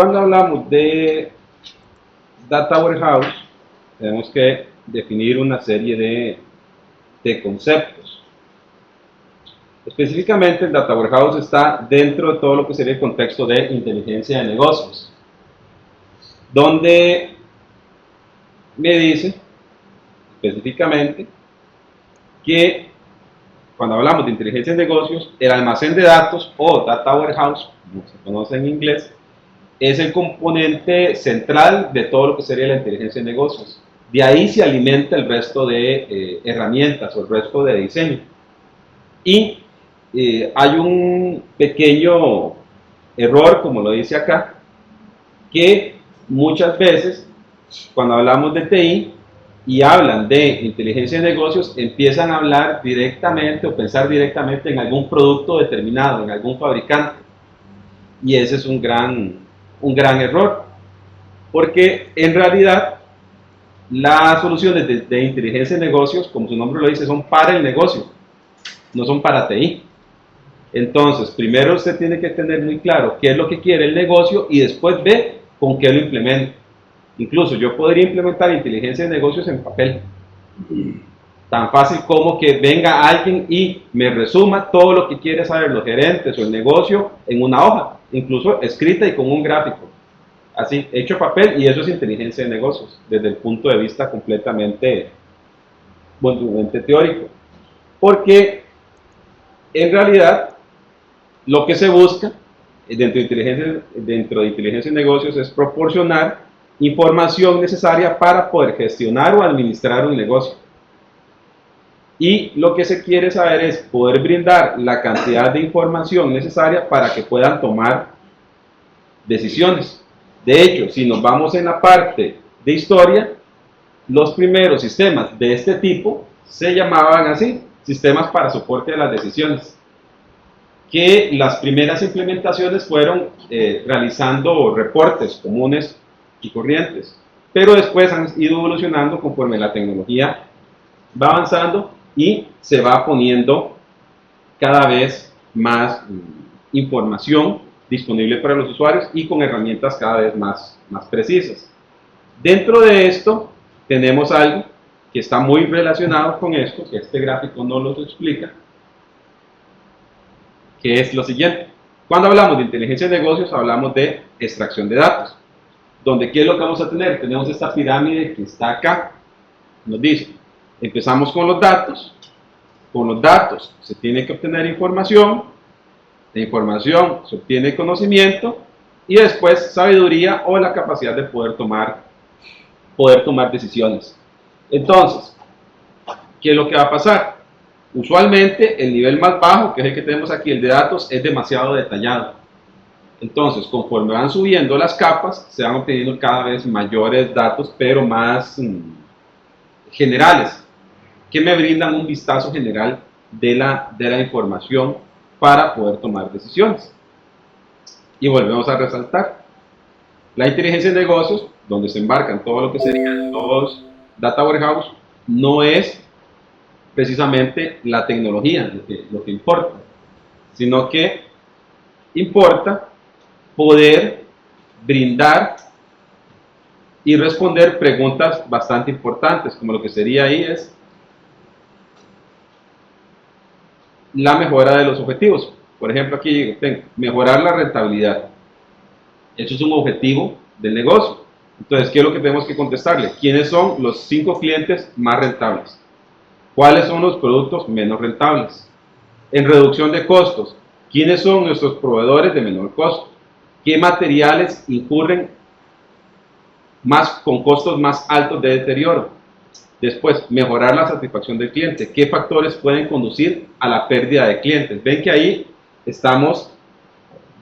Cuando hablamos de Data Warehouse, tenemos que definir una serie de conceptos. Específicamente, el Data Warehouse está dentro de todo lo que sería el contexto de inteligencia de negocios, donde me dice específicamente que cuando hablamos de inteligencia de negocios, el almacén de datos o Data Warehouse, como se conoce en inglés, es el componente central de todo lo que sería la inteligencia de negocios. De ahí se alimenta el resto de herramientas o el resto de diseño. Y hay un pequeño error, como lo dice acá, que muchas veces cuando hablamos de TI y hablan de inteligencia de negocios, empiezan a hablar directamente o pensar directamente en algún producto determinado, en algún fabricante. Y ese es un gran error, porque en realidad las soluciones de inteligencia de negocios, como su nombre lo dice, son para el negocio, no son para TI. Entonces, primero usted tiene que tener muy claro qué es lo que quiere el negocio y después ve con qué lo implementa. Incluso yo podría implementar inteligencia de negocios en papel. Tan fácil como que venga alguien y me resuma todo lo que quiere saber los gerentes o el negocio en una hoja, incluso escrita y con un gráfico. Así, hecho papel, y eso es inteligencia de negocios, desde el punto de vista completamente teórico. Porque en realidad lo que se busca dentro de inteligencia de negocios es proporcionar información necesaria para poder gestionar o administrar un negocio. Y lo que se quiere saber es poder brindar la cantidad de información necesaria para que puedan tomar decisiones. De hecho, si nos vamos en la parte de historia, los primeros sistemas de este tipo se llamaban así, sistemas para soporte de las decisiones, que las primeras implementaciones fueron realizando reportes comunes y corrientes, pero después han ido evolucionando conforme la tecnología va avanzando y se va poniendo cada vez más información disponible para los usuarios y con herramientas cada vez más precisas. Dentro de esto tenemos algo que está muy relacionado con esto, que este gráfico no lo explica, que es lo siguiente. Cuando hablamos de inteligencia de negocios, hablamos de extracción de datos, donde ¿qué es lo que vamos a tener? Tenemos esta pirámide que está acá, nos dice, empezamos con los datos se tiene que obtener información, de información se obtiene conocimiento, y después sabiduría o la capacidad de poder tomar decisiones. Entonces, ¿qué es lo que va a pasar? Usualmente el nivel más bajo, que es el que tenemos aquí, el de datos, es demasiado detallado. Entonces, conforme van subiendo las capas, se van obteniendo cada vez mayores datos, pero más generales, que me brindan un vistazo general de la información para poder tomar decisiones. Y volvemos a resaltar, la inteligencia de negocios, donde se embarcan todo lo que serían los Data Warehouse, no es precisamente la tecnología lo que importa, sino que importa poder brindar y responder preguntas bastante importantes, como lo que sería ahí es la mejora de los objetivos. Por ejemplo, aquí tengo mejorar la rentabilidad. Eso es un objetivo del negocio. Entonces, ¿qué es lo que tenemos que contestarle? ¿Quiénes son los 5 clientes más rentables? ¿Cuáles son los productos menos rentables? En reducción de costos, ¿quiénes son nuestros proveedores de menor costo? ¿Qué materiales incurren con costos más altos de deterioro? Después, mejorar la satisfacción del cliente. ¿Qué factores pueden conducir a la pérdida de clientes? Ven que ahí estamos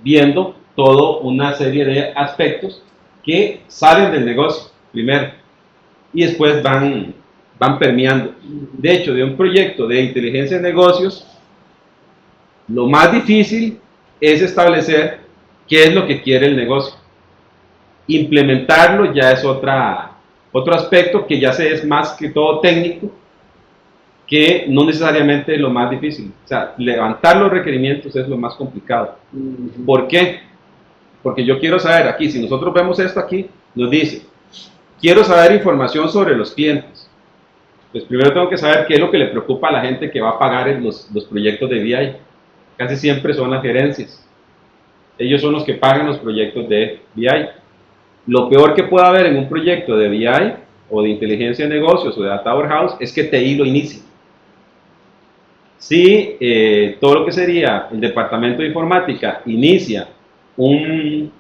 viendo toda una serie de aspectos que salen del negocio primero y después van permeando. De hecho, de un proyecto de inteligencia de negocios, lo más difícil es establecer qué es lo que quiere el negocio. Implementarlo ya es otro aspecto que ya es más que todo técnico, que no necesariamente es lo más difícil. O sea, levantar los requerimientos es lo más complicado. ¿Por qué? Porque yo quiero saber aquí, si nosotros vemos esto aquí, nos dice, quiero saber información sobre los clientes. Pues primero tengo que saber qué es lo que le preocupa a la gente que va a pagar en los proyectos de BI. Casi siempre son las gerencias. Ellos son los que pagan los proyectos de BI. Lo peor que puede haber en un proyecto de BI o de inteligencia de negocios o de Data Warehouse es que TI lo inicie. Si todo lo que sería el departamento de informática inicia un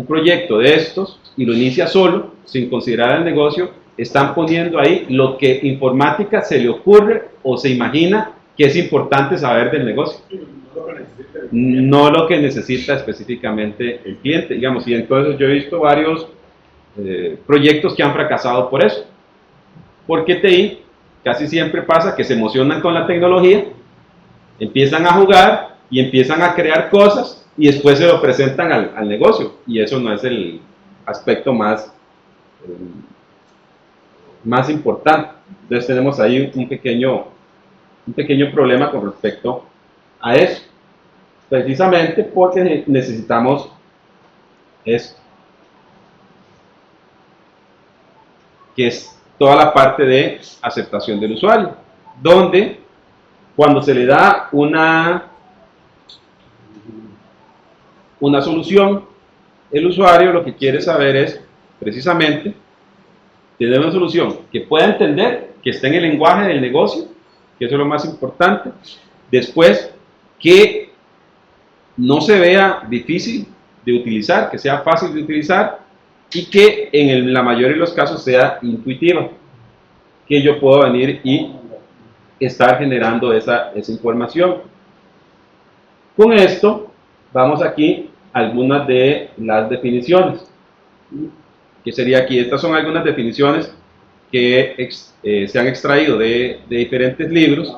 proyecto de estos y lo inicia solo, sin considerar el negocio, están poniendo ahí lo que informática se le ocurre o se imagina que es importante saber del negocio. No lo que necesita específicamente el cliente, digamos, y entonces yo he visto varios proyectos que han fracasado por eso. Porque TI casi siempre pasa que se emocionan con la tecnología, empiezan a jugar y empiezan a crear cosas y después se lo presentan al negocio, y eso no es el aspecto más importante. Entonces tenemos ahí un pequeño problema con respecto a eso, precisamente porque necesitamos esto, que es toda la parte de aceptación del usuario, donde cuando se le da una solución, el usuario lo que quiere saber es precisamente tener una solución que pueda entender, que esté en el lenguaje del negocio, que eso es lo más importante. Después, que no se vea difícil de utilizar, que sea fácil de utilizar y que en la mayoría de los casos sea intuitiva, que yo puedo venir y estar generando esa información. Con esto, vamos aquí a algunas de las definiciones. Que sería aquí, estas son algunas definiciones que se han extraído de diferentes libros,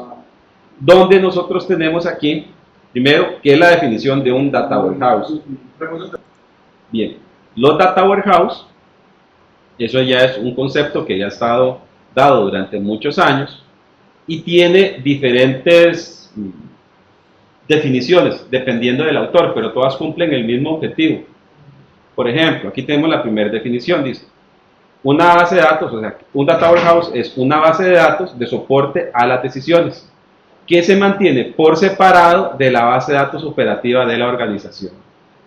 donde nosotros tenemos aquí, primero, ¿qué es la definición de un Data Warehouse? Bien, los Data Warehouse, eso ya es un concepto que ya ha estado dado durante muchos años y tiene diferentes definiciones, dependiendo del autor, pero todas cumplen el mismo objetivo. Por ejemplo, aquí tenemos la primera definición, dice, una base de datos, o sea, un Data Warehouse es una base de datos de soporte a las decisiones, que se mantiene por separado de la base de datos operativa de la organización.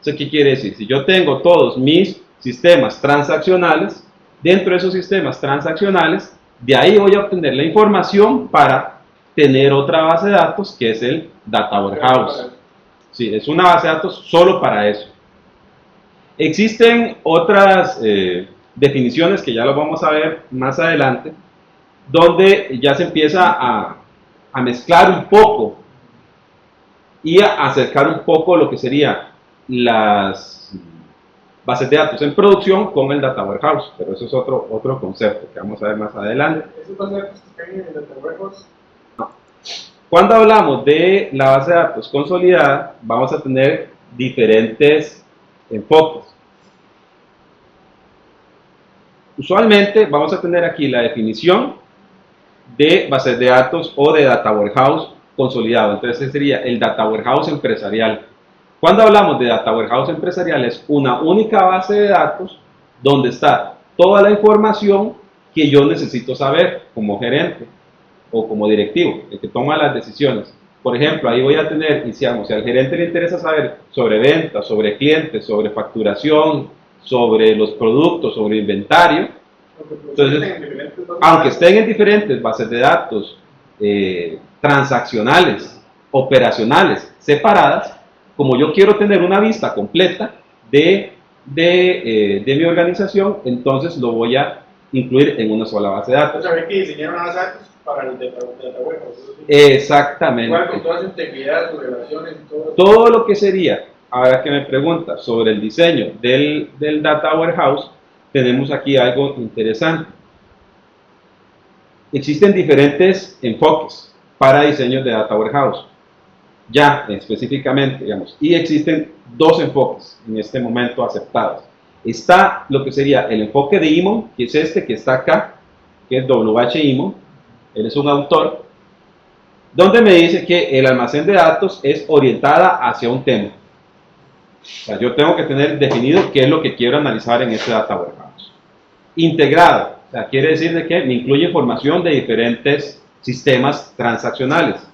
¿Eso qué quiere decir? Si yo tengo todos mis sistemas transaccionales, dentro de esos sistemas transaccionales, de ahí voy a obtener la información para tener otra base de datos, que es el Data Warehouse. Sí, es una base de datos solo para eso. Existen otras definiciones que ya lo vamos a ver más adelante, donde ya se empieza a mezclar un poco y a acercar un poco lo que serían las bases de datos en producción con el Data Warehouse, pero eso es otro concepto que vamos a ver más adelante. ¿Esos bases de datos que caen en el Data Warehouse? No. Cuando hablamos de la base de datos consolidada, vamos a tener diferentes enfoques. Usualmente vamos a tener aquí la definición de bases de datos o de Data Warehouse consolidado. Entonces ese sería el Data Warehouse empresarial. Cuando hablamos de Data Warehouse empresarial es una única base de datos donde está toda la información que yo necesito saber como gerente o como directivo, el que toma las decisiones. Por ejemplo, ahí voy a tener, si al gerente le interesa saber sobre ventas, sobre clientes, sobre facturación, sobre los productos, sobre inventario. Entonces, aunque estén en diferentes bases de datos transaccionales, operacionales, separadas, como yo quiero tener una vista completa de mi organización, entonces lo voy a incluir en una sola base de datos. O sea, habría que diseñar una base de datos para el Data Warehouse. Exactamente. Igual con toda su integridad, sus relaciones y todo. Todo lo que sería, ahora que me pregunta sobre el diseño del Data Warehouse, tenemos aquí algo interesante. Existen diferentes enfoques para diseños de Data Warehouse, ya específicamente, digamos, y existen dos enfoques en este momento aceptados. Está lo que sería el enfoque de Imon, que es este que está acá, que es W.H. Imon, él es un autor, donde me dice que el almacén de datos es orientada hacia un tema. O sea, yo tengo que tener definido qué es lo que quiero analizar en este Data Warehouse. Integrado, o sea, quiere decir de que me incluye información de diferentes sistemas transaccionales.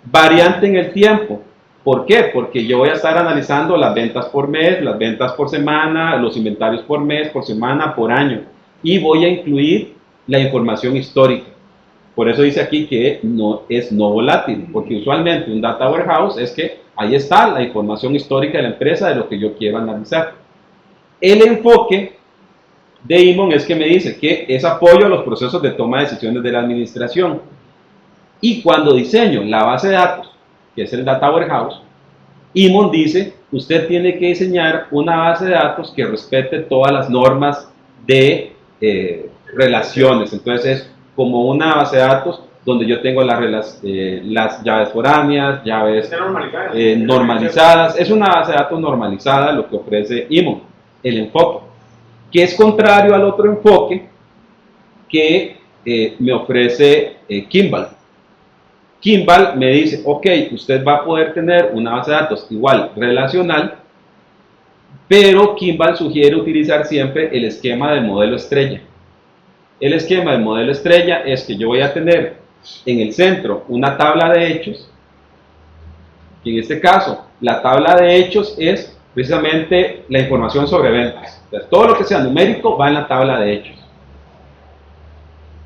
Variante en el tiempo. ¿Por qué? Porque yo voy a estar analizando las ventas por mes, las ventas por semana, los inventarios por mes, por semana, por año. Y voy a incluir la información histórica. Por eso dice aquí que no es no volátil, porque usualmente un data warehouse es que ahí está la información histórica de la empresa de lo que yo quiero analizar. El enfoque de Imon es que me dice que es apoyo a los procesos de toma de decisiones de la administración. Y cuando diseño la base de datos, que es el Data Warehouse, Imon dice, usted tiene que diseñar una base de datos que respete todas las normas de relaciones. Entonces es como una base de datos donde yo tengo las llaves foráneas, llaves normalizadas. Es una base de datos normalizada lo que ofrece Imon, el enfoque, que es contrario al otro enfoque que me ofrece Kimball. Kimball me dice, ok, usted va a poder tener una base de datos igual relacional, pero Kimball sugiere utilizar siempre el esquema del modelo estrella. El esquema del modelo estrella es que yo voy a tener en el centro una tabla de hechos, que en este caso la tabla de hechos es precisamente la información sobre ventas. Entonces, todo lo que sea numérico va en la tabla de hechos.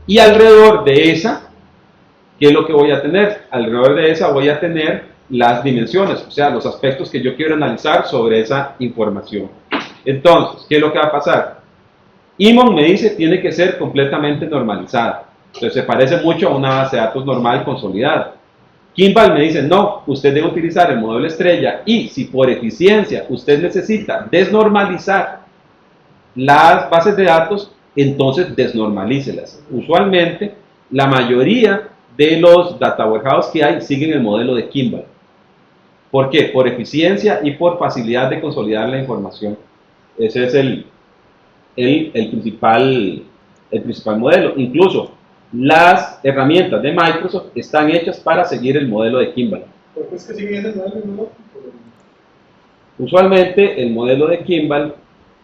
Y alrededor de esa, ¿qué es lo que voy a tener? Alrededor de esa voy a tener las dimensiones, o sea, los aspectos que yo quiero analizar sobre esa información. Entonces, ¿qué es lo que va a pasar? Imon me dice tiene que ser completamente normalizada. Entonces, se parece mucho a una base de datos normal consolidada. Kimball me dice, no, usted debe utilizar el modelo estrella y si por eficiencia usted necesita desnormalizar las bases de datos, entonces desnormalícelas. Usualmente, la mayoría de los data warehouse que hay siguen el modelo de Kimball. ¿Por qué? Por eficiencia y por facilidad de consolidar la información. Ese es el principal modelo. Incluso las herramientas de Microsoft están hechas para seguir el modelo de Kimball. ¿Por qué es que siguen ese modelo? Usualmente el modelo de Kimball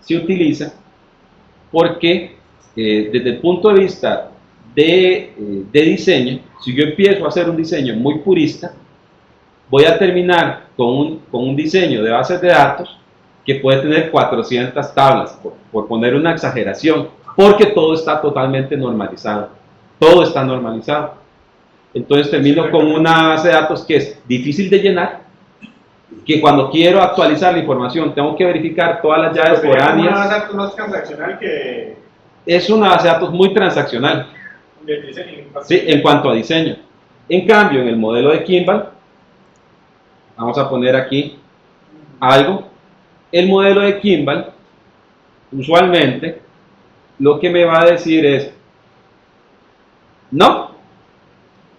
se utiliza porque desde el punto de vista de diseño, si yo empiezo a hacer un diseño muy purista, voy a terminar con un diseño de bases de datos que puede tener 400 tablas, por poner una exageración, porque todo está totalmente normalizado. Todo está normalizado. Entonces termino con una base de datos que es difícil de llenar, que cuando quiero actualizar la información tengo que verificar todas las llaves foráneas. ¿Es una base de datos más transaccional que...? Es una base de datos muy transaccional. ¿De diseño? Sí, en cuanto a diseño. En cambio, en el modelo de Kimball, vamos a poner aquí algo. El modelo de Kimball, usualmente, lo que me va a decir es, no,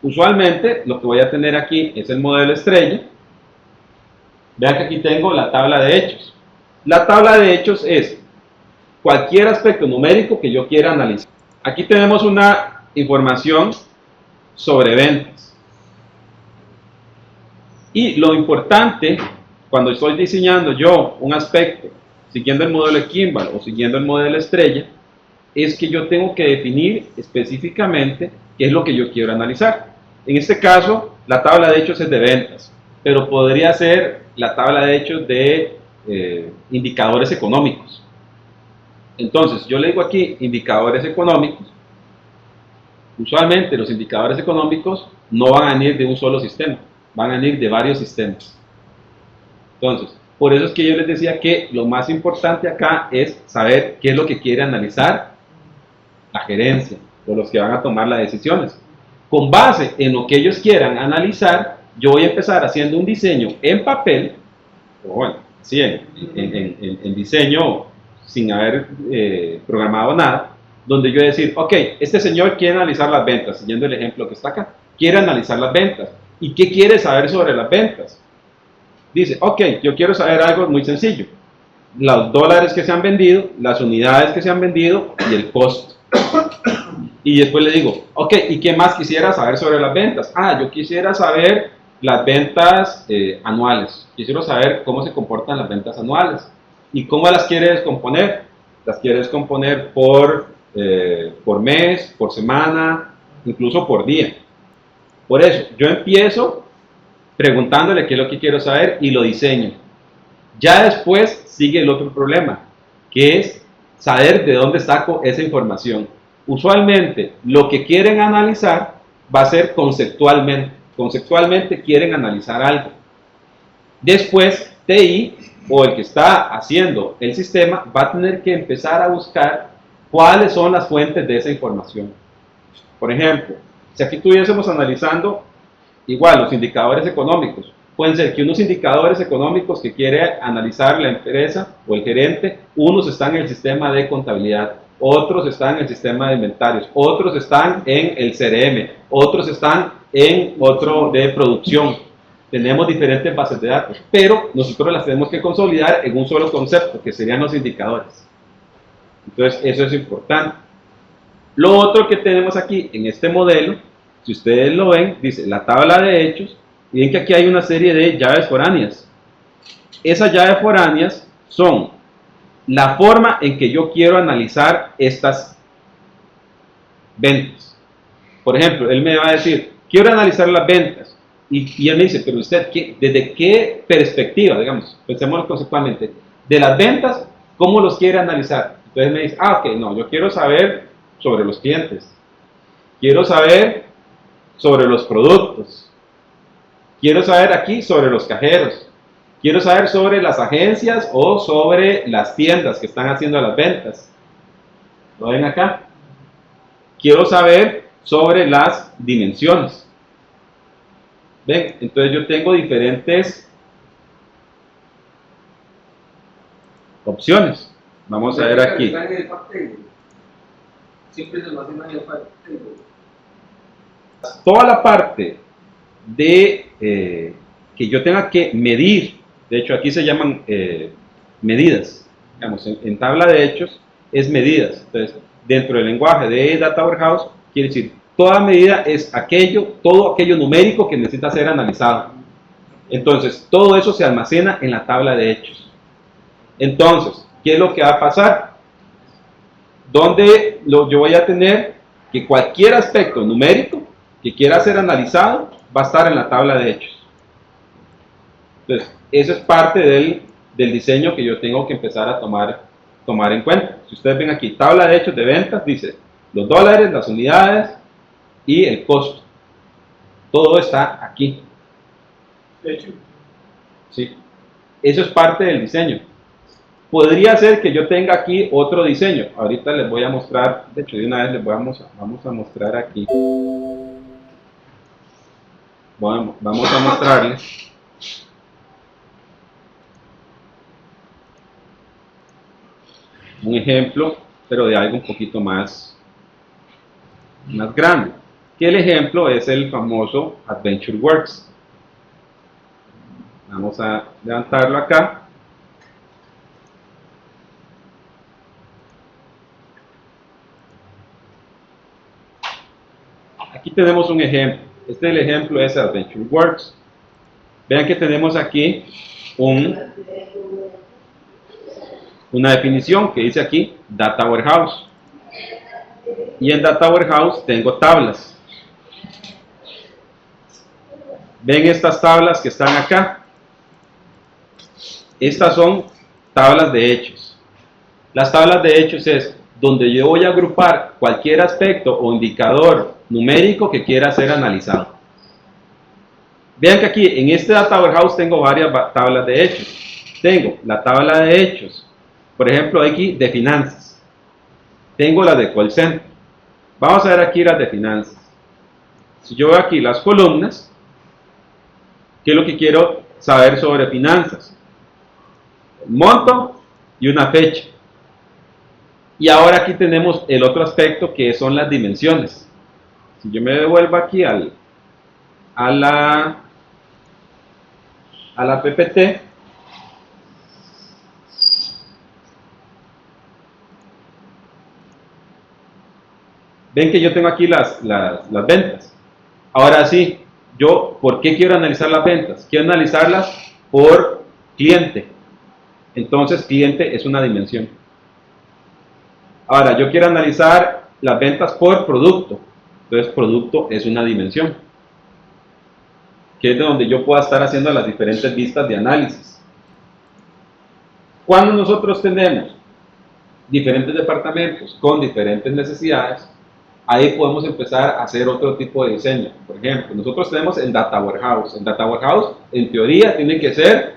usualmente lo que voy a tener aquí es el modelo estrella. Vean que aquí tengo la tabla de hechos. La tabla de hechos es cualquier aspecto numérico que yo quiera analizar. Aquí tenemos una información sobre ventas. Y lo importante, cuando estoy diseñando yo un aspecto, siguiendo el modelo de Kimball o siguiendo el modelo estrella, es que yo tengo que definir específicamente qué es lo que yo quiero analizar. En este caso, la tabla de hechos es de ventas, pero podría ser la tabla de hechos de indicadores económicos. Entonces, yo le digo aquí indicadores económicos. Usualmente los indicadores económicos no van a venir de un solo sistema, van a venir de varios sistemas. Entonces, por eso es que yo les decía que lo más importante acá es saber qué es lo que quiere analizar la gerencia o los que van a tomar las decisiones. Con base en lo que ellos quieran analizar, yo voy a empezar haciendo un diseño en papel, o bueno, sí, en diseño sin haber programado nada, donde yo voy a decir, ok, este señor quiere analizar las ventas, siguiendo el ejemplo que está acá, quiere analizar las ventas. ¿Y qué quiere saber sobre las ventas? Dice, ok, yo quiero saber algo muy sencillo, los dólares que se han vendido, las unidades que se han vendido y el costo. Y después le digo, ok, ¿y qué más quisiera saber sobre las ventas? Ah, yo quisiera saber las ventas anuales. Quisiera saber cómo se comportan las ventas anuales y cómo las quiere descomponer. Las quiere descomponer por mes, por semana, incluso por día. Por eso, yo empiezo preguntándole qué es lo que quiero saber y lo diseño. Ya después sigue el otro problema, que es saber de dónde saco esa información. Usualmente, lo que quieren analizar va a ser conceptualmente. Conceptualmente quieren analizar algo. Después, TI o el que está haciendo el sistema va a tener que empezar a buscar cuáles son las fuentes de esa información. Por ejemplo, si aquí estuviésemos analizando igual los indicadores económicos, pueden ser que unos indicadores económicos que quiere analizar la empresa o el gerente, unos están en el sistema de contabilidad, otros están en el sistema de inventarios, otros están en el CRM, otros están en otro de producción. Tenemos diferentes bases de datos, pero nosotros las tenemos que consolidar en un solo concepto, que serían los indicadores. Entonces, eso es importante. Lo otro que tenemos aquí en este modelo, si ustedes lo ven, dice la tabla de hechos, y ven que aquí hay una serie de llaves foráneas. Esas llaves foráneas son la forma en que yo quiero analizar estas ventas. Por ejemplo, él me va a decir, quiero analizar las ventas. Y él me dice, pero usted, ¿desde qué perspectiva, digamos, pensemos conceptualmente, de las ventas, cómo los quiere analizar? Entonces me dice, ok, no, yo quiero saber sobre los clientes, quiero saber sobre los productos, quiero saber aquí sobre los cajeros, quiero saber sobre las agencias o sobre las tiendas que están haciendo las ventas. ¿Lo ven acá? Quiero saber sobre las dimensiones. ¿Ven? Entonces yo tengo diferentes opciones. Vamos a ver aquí. Siempre se almacena en el file. Toda la parte de que yo tenga que medir, de hecho aquí se llaman medidas, digamos, en tabla de hechos es medidas. Entonces, dentro del lenguaje de Data Warehouse, quiere decir, toda medida es todo aquello numérico que necesita ser analizado. Entonces, todo eso se almacena en la tabla de hechos. Entonces, ¿qué es lo que va a pasar? Donde yo voy a tener que cualquier aspecto numérico que quiera ser analizado va a estar en la tabla de hechos. Entonces, eso es parte del diseño que yo tengo que empezar a tomar en cuenta. Si ustedes ven aquí, tabla de hechos de ventas, dice los dólares, las unidades y el costo. Todo está aquí. De hecho, ¿Sí? Eso es parte del diseño. Podría ser que yo tenga aquí otro diseño. Ahorita les voy a mostrar, de hecho de una vez vamos a mostrar aquí. Vamos a mostrarles un ejemplo, pero de algo un poquito más grande. Que el ejemplo es el famoso AdventureWorks. Vamos a levantarlo acá. Aquí tenemos un ejemplo. Este es el ejemplo es AdventureWorks. Vean que tenemos aquí una definición que dice aquí Data Warehouse. Y en Data Warehouse tengo tablas. ¿Ven estas tablas que están acá? Estas son tablas de hechos. Las tablas de hechos es donde yo voy a agrupar cualquier aspecto o indicador numérico que quiera ser analizado. Vean que aquí en este Data Warehouse tengo varias tablas de hechos. Tengo la tabla de hechos, por ejemplo aquí de finanzas. Tengo la de call center. Vamos a ver aquí las de finanzas. Si yo veo aquí las columnas, ¿qué es lo que quiero saber sobre finanzas? Un monto y una fecha. Y ahora aquí tenemos el otro aspecto que son las dimensiones. Si yo me devuelvo aquí a la PPT, ven que yo tengo aquí las ventas. Ahora sí, Yo, ¿por qué quiero analizar las ventas? Quiero analizarlas por cliente. Entonces, cliente es una dimensión. Ahora, yo quiero analizar las ventas por producto. Entonces, producto es una dimensión, que es de donde yo pueda estar haciendo las diferentes vistas de análisis. Cuando nosotros tenemos diferentes departamentos con diferentes necesidades, ahí podemos empezar a hacer otro tipo de diseño. Por ejemplo, nosotros tenemos el Data Warehouse. El Data Warehouse, en teoría, tiene que ser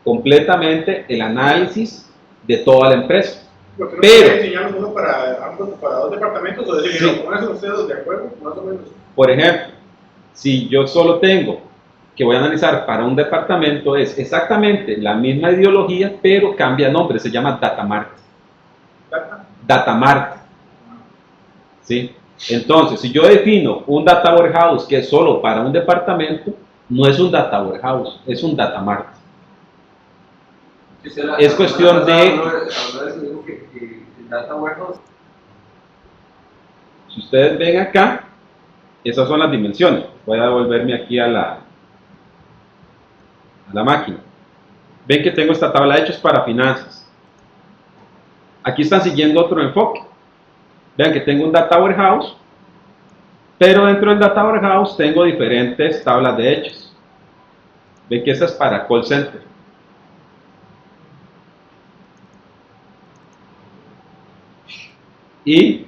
completamente el análisis de toda la empresa. ¿Por qué no Pero, puede diseñar uno para ambos, para dos departamentos? O decir, sí. pónganse ustedes de acuerdo, más o menos. Por ejemplo, si yo solo tengo que voy a analizar para un departamento, es exactamente la misma ideología, pero cambia nombre, se llama Datamart. Datamart. ¿Sí? Entonces, si yo defino un Data Warehouse que es solo para un departamento, no es un Data Warehouse, es un Datamart. Es cuestión de... el Data Warehouse. Si ustedes ven acá, esas son las dimensiones. Voy a devolverme aquí a la máquina. Ven que tengo esta tabla de hechos para finanzas. Aquí están siguiendo otro enfoque. Vean que tengo un Data Warehouse, pero dentro del Data Warehouse tengo diferentes tablas de hechos. Ven que esta es para call center. Y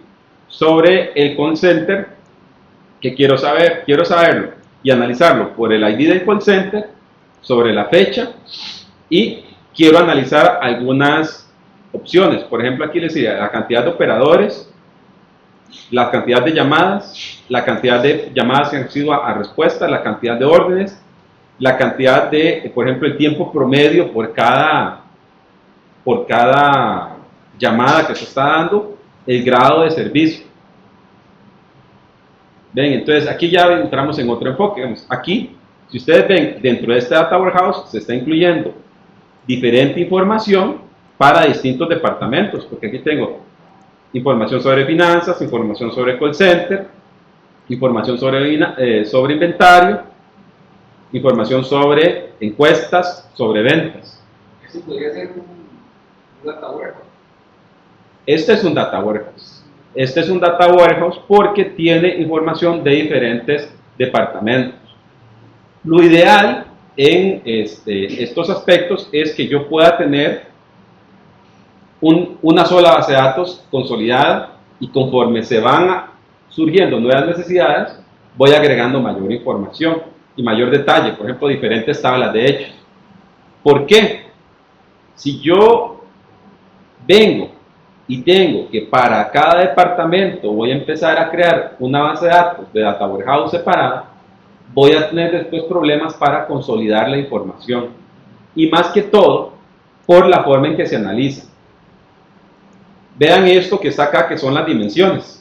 sobre el call center, ¿qué quiero saber? Quiero saberlo y analizarlo por el ID del call center, sobre la fecha, y quiero analizar algunas opciones. Por ejemplo, aquí les diría la cantidad de operadores, la cantidad de llamadas, la cantidad de llamadas que han sido a respuesta, la cantidad de órdenes, la cantidad de, por ejemplo, el tiempo promedio por cada llamada que se está dando, el grado de servicio. Ven, entonces aquí ya entramos en otro enfoque. Vemos, aquí, si ustedes ven, dentro de este Data Warehouse se está incluyendo diferente información para distintos departamentos, porque aquí tengo información sobre finanzas, información sobre call center, información sobre inventario, información sobre encuestas, sobre ventas. Eso podría ser un Data Warehouse. Este es un Data Warehouse. Este es un Data Warehouse porque tiene información de diferentes departamentos. Lo ideal en estos aspectos es que yo pueda tener una sola base de datos consolidada, y conforme se van surgiendo nuevas necesidades, voy agregando mayor información y mayor detalle, por ejemplo, diferentes tablas de hechos. ¿Por qué? Si yo vengo y tengo que para cada departamento voy a empezar a crear una base de datos de Data Warehouse separada, voy a tener después problemas para consolidar la información, y más que todo por la forma en que se analiza. Vean esto que está acá, que son las dimensiones.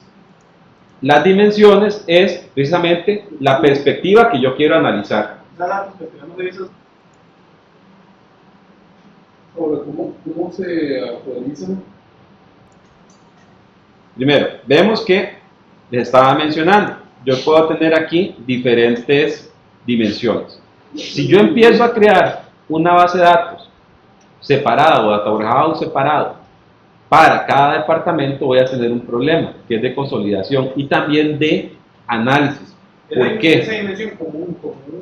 Las dimensiones es precisamente la perspectiva que yo quiero analizar. Ahora, ¿cómo se actualizan? Primero, vemos que les estaba mencionando, yo puedo tener aquí diferentes dimensiones. Si yo empiezo a crear una base de datos separada o Data Warehouse separado para cada departamento, voy a tener un problema, que es de consolidación y también de análisis. ¿Por qué? Esa dimensión como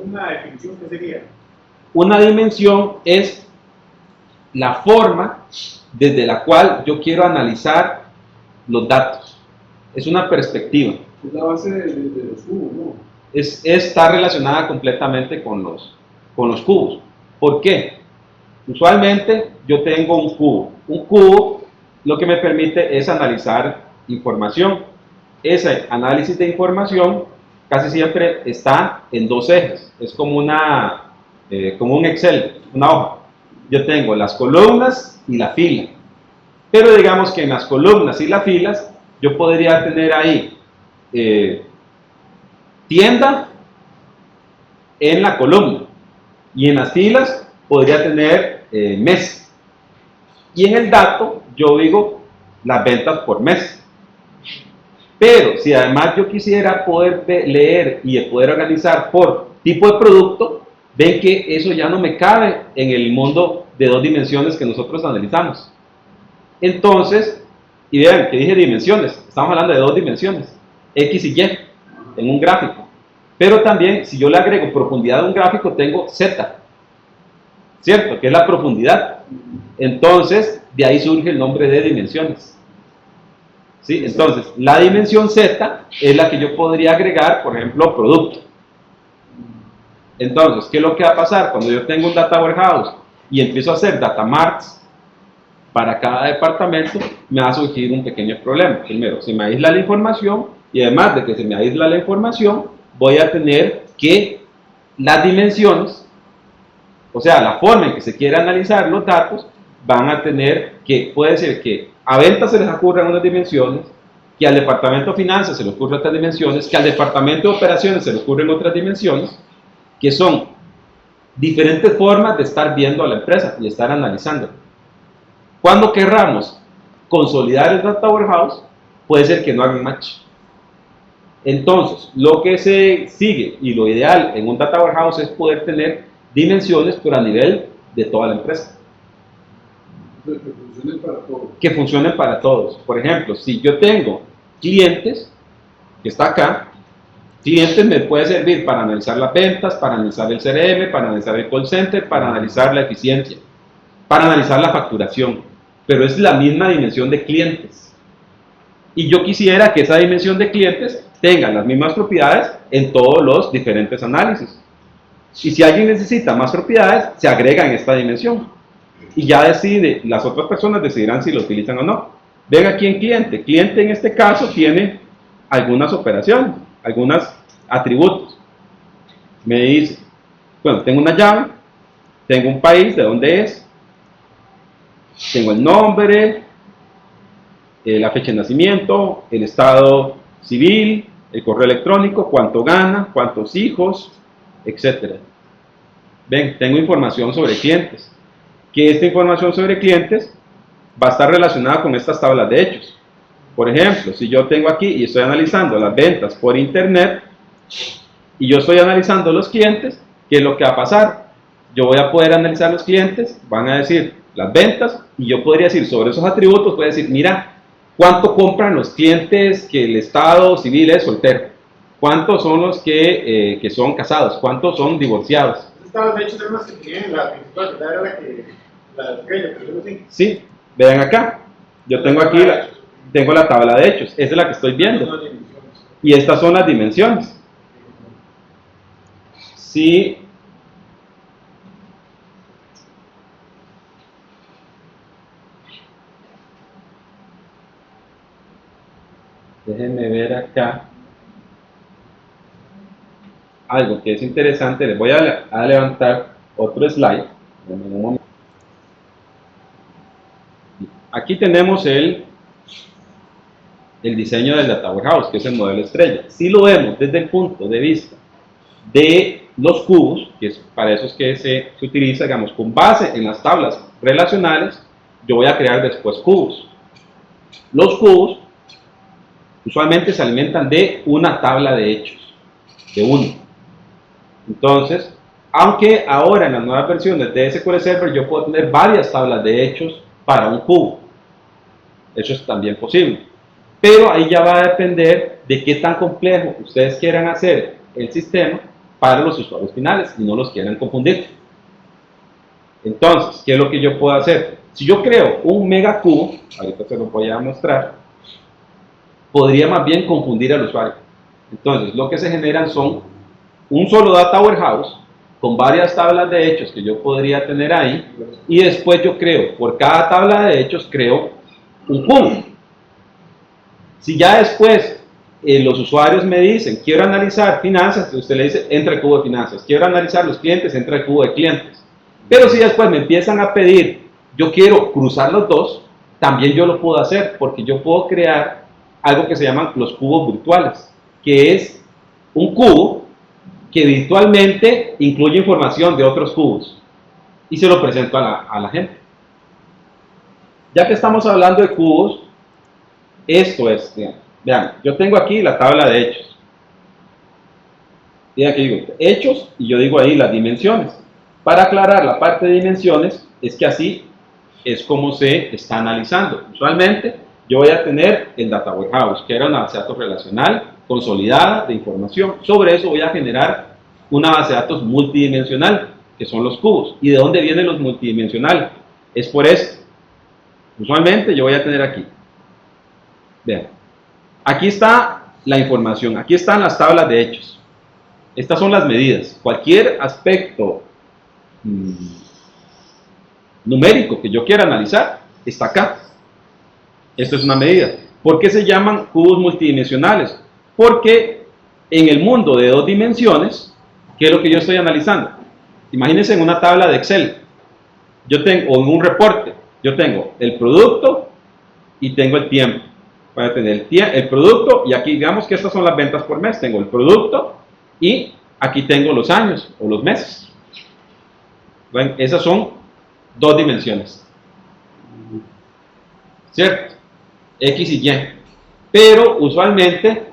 una definición, ¿qué sería? Una dimensión es la forma desde la cual yo quiero analizar los datos. Es una perspectiva. Es la base de los cubos, ¿no? Está relacionada completamente con los cubos. ¿Por qué? Usualmente yo tengo un cubo. Un cubo lo que me permite es analizar información. Ese análisis de información casi siempre está en dos ejes. Es como un Excel, una hoja. Yo tengo las columnas y la fila. Pero digamos que en las columnas y las filas yo podría tener ahí tienda en la columna, y en las filas podría tener mes. Y en el dato yo digo las ventas por mes. Pero si además yo quisiera poder leer y poder organizar por tipo de producto, ven que eso ya no me cabe en el mundo de 2 dimensiones que nosotros analizamos. Entonces, y vean que dije dimensiones, estamos hablando de 2 dimensiones, X y Y, en un gráfico. Pero también, si yo le agrego profundidad a un gráfico, tengo Z, ¿cierto? Que es la profundidad. Entonces, de ahí surge el nombre de dimensiones. ¿Sí? Entonces, la dimensión Z es la que yo podría agregar, por ejemplo, producto. Entonces, ¿qué es lo que va a pasar? Cuando yo tengo un data warehouse y empiezo a hacer data marts para cada departamento, me va a surgir un pequeño problema. Primero, se me aísla la información y además de que se me aísla la información, voy a tener que las dimensiones, o sea, la forma en que se quiere analizar los datos, van a tener que, puede ser que a ventas se les ocurran unas dimensiones, que al departamento de finanzas se le ocurran otras dimensiones, que al departamento de operaciones se le ocurren otras dimensiones, que son diferentes formas de estar viendo a la empresa y estar analizando. Cuando querramos consolidar el data warehouse, puede ser que no hagan match. Entonces, lo que se sigue y lo ideal en un data warehouse es poder tener dimensiones, pero a nivel de toda la empresa. Que funcionen para todos. Que funcionen para todos. Por ejemplo, si yo tengo clientes, que está acá, clientes me puede servir para analizar las ventas, para analizar el CRM, para analizar el call center, para analizar la eficiencia, para analizar la facturación, pero es la misma dimensión de clientes. Y yo quisiera que esa dimensión de clientes tenga las mismas propiedades en todos los diferentes análisis. Y si alguien necesita más propiedades, se agrega en esta dimensión. Y ya las otras personas decidirán si lo utilizan o no. Ven aquí en cliente. Cliente en este caso tiene algunas operaciones, algunos atributos. Me dice, bueno, tengo una llave, tengo un país, de dónde es, tengo el nombre, la fecha de nacimiento, el estado civil, el correo electrónico, cuánto gana, cuántos hijos, etc. Ven, tengo información sobre clientes. Que esta información sobre clientes va a estar relacionada con estas tablas de hechos. Por ejemplo, si yo tengo aquí y estoy analizando las ventas por internet y yo estoy analizando los clientes, ¿qué es lo que va a pasar? Yo voy a poder analizar los clientes, van a decir las ventas y yo podría decir sobre esos atributos, puedo decir, mira, ¿cuánto compran los clientes que el estado civil es soltero? ¿Cuántos son los que son casados? ¿Cuántos son divorciados? Estas de hecho son las que tienen la principal, era la que la pequeña, pero yo no sé. Sí, vean acá, yo tengo aquí tengo la tabla de hechos, esa es la que estoy viendo. Y estas son las dimensiones. Sí. Déjenme ver acá. Algo que es interesante, les voy a levantar otro slide. En un momento. Aquí tenemos el diseño del Data Warehouse, que es el modelo estrella. Si lo vemos desde el punto de vista de los cubos, que es para eso es que se utiliza, digamos, con base en las tablas relacionales, yo voy a crear después cubos. Los cubos usualmente se alimentan de una tabla de hechos, de uno. Entonces, aunque ahora en las nuevas versiones de SQL Server yo puedo tener varias tablas de hechos para un cubo, eso es también posible. Pero ahí ya va a depender de qué tan complejo ustedes quieran hacer el sistema para los usuarios finales y no los quieran confundir. Entonces, ¿qué es lo que yo puedo hacer? Si yo creo un mega cubo, ahorita se lo voy a mostrar, podría más bien confundir al usuario. Entonces, lo que se generan son un solo data warehouse con varias tablas de hechos que yo podría tener ahí y después yo creo, por cada tabla de hechos creo un cubo. Si ya después los usuarios me dicen, quiero analizar finanzas, usted le dice, entra el cubo de finanzas. Quiero analizar los clientes, entra el cubo de clientes. Pero si después me empiezan a pedir, yo quiero cruzar los dos, también yo lo puedo hacer, porque yo puedo crear algo que se llaman los cubos virtuales, que es un cubo que virtualmente incluye información de otros cubos y se lo presento a la gente. Ya que estamos hablando de cubos, esto es, Vean, yo tengo aquí la tabla de hechos. Y aquí digo hechos y yo digo ahí las dimensiones. Para aclarar la parte de dimensiones, es que así es como se está analizando. Usualmente yo voy a tener el Data Warehouse, que era una base de datos relacional consolidada de información. Sobre eso voy a generar una base de datos multidimensional, que son los cubos. ¿Y de dónde vienen los multidimensionales? Es por esto. Usualmente yo voy a tener aquí. Vean. Aquí está la información, aquí están las tablas de hechos. Estas son las medidas. Cualquier aspecto numérico que yo quiera analizar está acá. Esto es una medida. ¿Por qué se llaman cubos multidimensionales? Porque en el mundo de 2 dimensiones, ¿qué es lo que yo estoy analizando? Imagínense en una tabla de Excel, yo tengo, o en un reporte, yo tengo el producto y tengo el tiempo. Voy a tener el producto y aquí digamos que estas son las ventas por mes. Tengo el producto y aquí tengo los años o los meses. Bueno, esas son 2 dimensiones. ¿Cierto? X y Y. Pero usualmente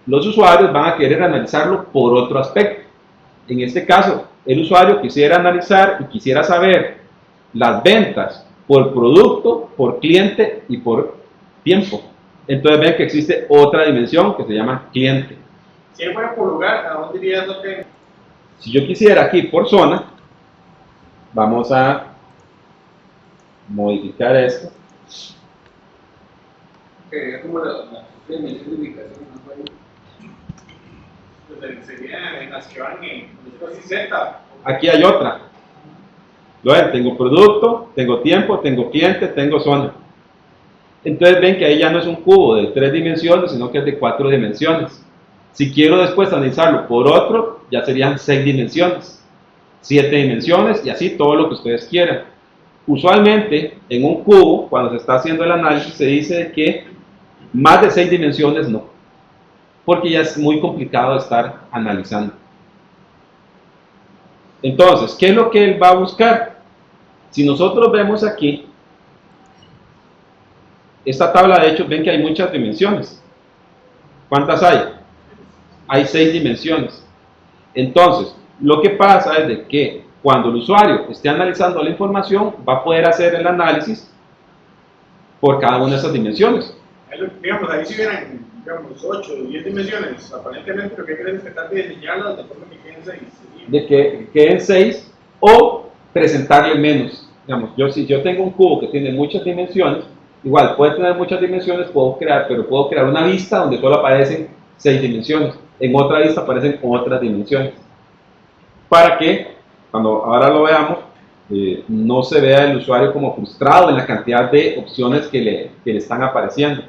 los usuarios van a querer analizarlo por otro aspecto. En este caso, el usuario quisiera analizar y quisiera saber las ventas por producto, por cliente y por tiempo. Entonces ven que existe otra dimensión que se llama cliente. Si él fuera por lugar, ¿a dónde dirías que? Si yo quisiera aquí por zona, vamos a modificar esto. Que es como la dimensión de ubicación, ¿no? Pues sería en las que van en Z. Aquí hay otra. Lo ven, tengo producto, tengo tiempo, tengo cliente, tengo zona. Entonces ven que ahí ya no es un cubo de 3 dimensiones, sino que es de 4 dimensiones. Si quiero después analizarlo por otro, ya serían 6 dimensiones, 7 dimensiones y así todo lo que ustedes quieran. Usualmente en un cubo, cuando se está haciendo el análisis, se dice que más de 6 dimensiones no, porque ya es muy complicado estar analizando. Entonces, ¿qué es lo que él va a buscar? Si nosotros vemos aquí, esta tabla de hechos, ven que hay muchas dimensiones. ¿Cuántas hay? Hay 6 dimensiones. Entonces, lo que pasa es de que cuando el usuario esté analizando la información, va a poder hacer el análisis por cada una de esas dimensiones. Digamos, ahí si hubieran, digamos, 8 o 10 dimensiones, aparentemente lo que hay que hacer es tratar de diseñarlas de forma que queden 6. De que queden 6 o presentarle menos. Digamos, si yo tengo un cubo que tiene muchas dimensiones, igual puede tener muchas dimensiones, pero puedo crear una vista donde solo aparecen 6 dimensiones. En otra vista aparecen otras dimensiones. Para que, cuando ahora lo veamos, no se vea el usuario como frustrado en la cantidad de opciones que le están apareciendo.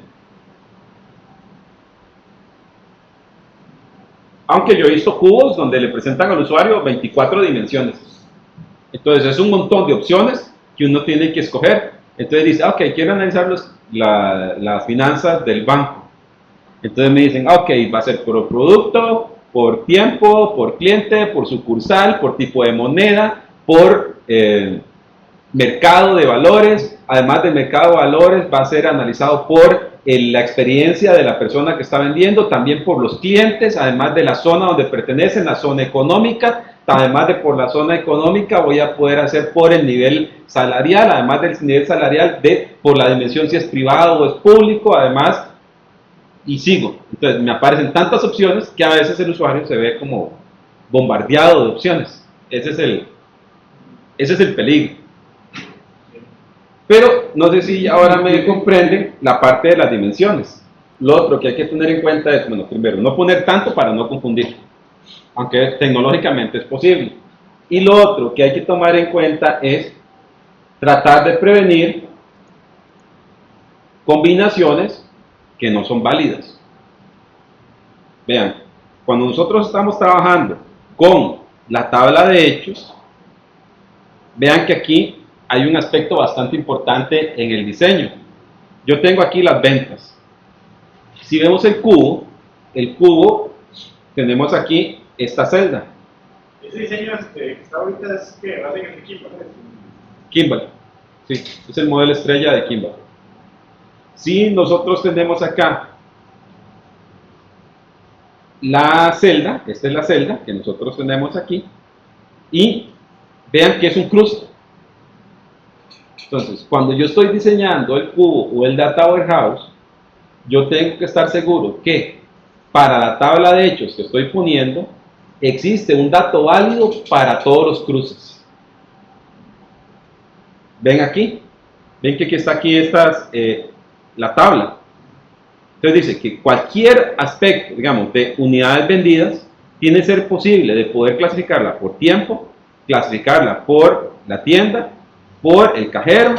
Aunque yo he visto cubos donde le presentan al usuario 24 dimensiones. Entonces es un montón de opciones que uno tiene que escoger. Entonces dice, ok, quiero analizar las finanzas del banco. Entonces me dicen, ok, va a ser por producto, por tiempo, por cliente, por sucursal, por tipo de moneda, por mercado de valores. Además del mercado de valores va a ser analizado por la experiencia de la persona que está vendiendo, también por los clientes, además de la zona donde pertenecen, la zona económica. Además de por la zona económica voy a poder hacer por el nivel salarial, además del nivel salarial por la dimensión si es privado o es público, además, y sigo. Entonces me aparecen tantas opciones que a veces el usuario se ve como bombardeado de opciones. Ese es el peligro. Pero no sé si ahora me comprenden la parte de las dimensiones. Lo otro que hay que tener en cuenta es, bueno, primero, no poner tanto para no confundir, aunque tecnológicamente es posible. Y lo otro que hay que tomar en cuenta es tratar de prevenir combinaciones que no son válidas. Vean, cuando nosotros estamos trabajando con la tabla de hechos, vean que aquí hay un aspecto bastante importante en el diseño. Yo tengo aquí las ventas. Si vemos el cubo tenemos aquí esta celda. Ese diseño que está ahorita es que va a ser el Kimball. Kimball, sí, es el modelo estrella de Kimball. Si nosotros tenemos acá la celda, esta es la celda que nosotros tenemos aquí, y vean que es un cruce. Entonces, cuando yo estoy diseñando el cubo o el data warehouse, yo tengo que estar seguro que para la tabla de hechos que estoy poniendo, existe un dato válido para todos los cruces. Ven aquí, ven que aquí está la tabla. Entonces dice que cualquier aspecto, digamos, de unidades vendidas, tiene que ser posible de poder clasificarla por tiempo, clasificarla por la tienda, por el cajero,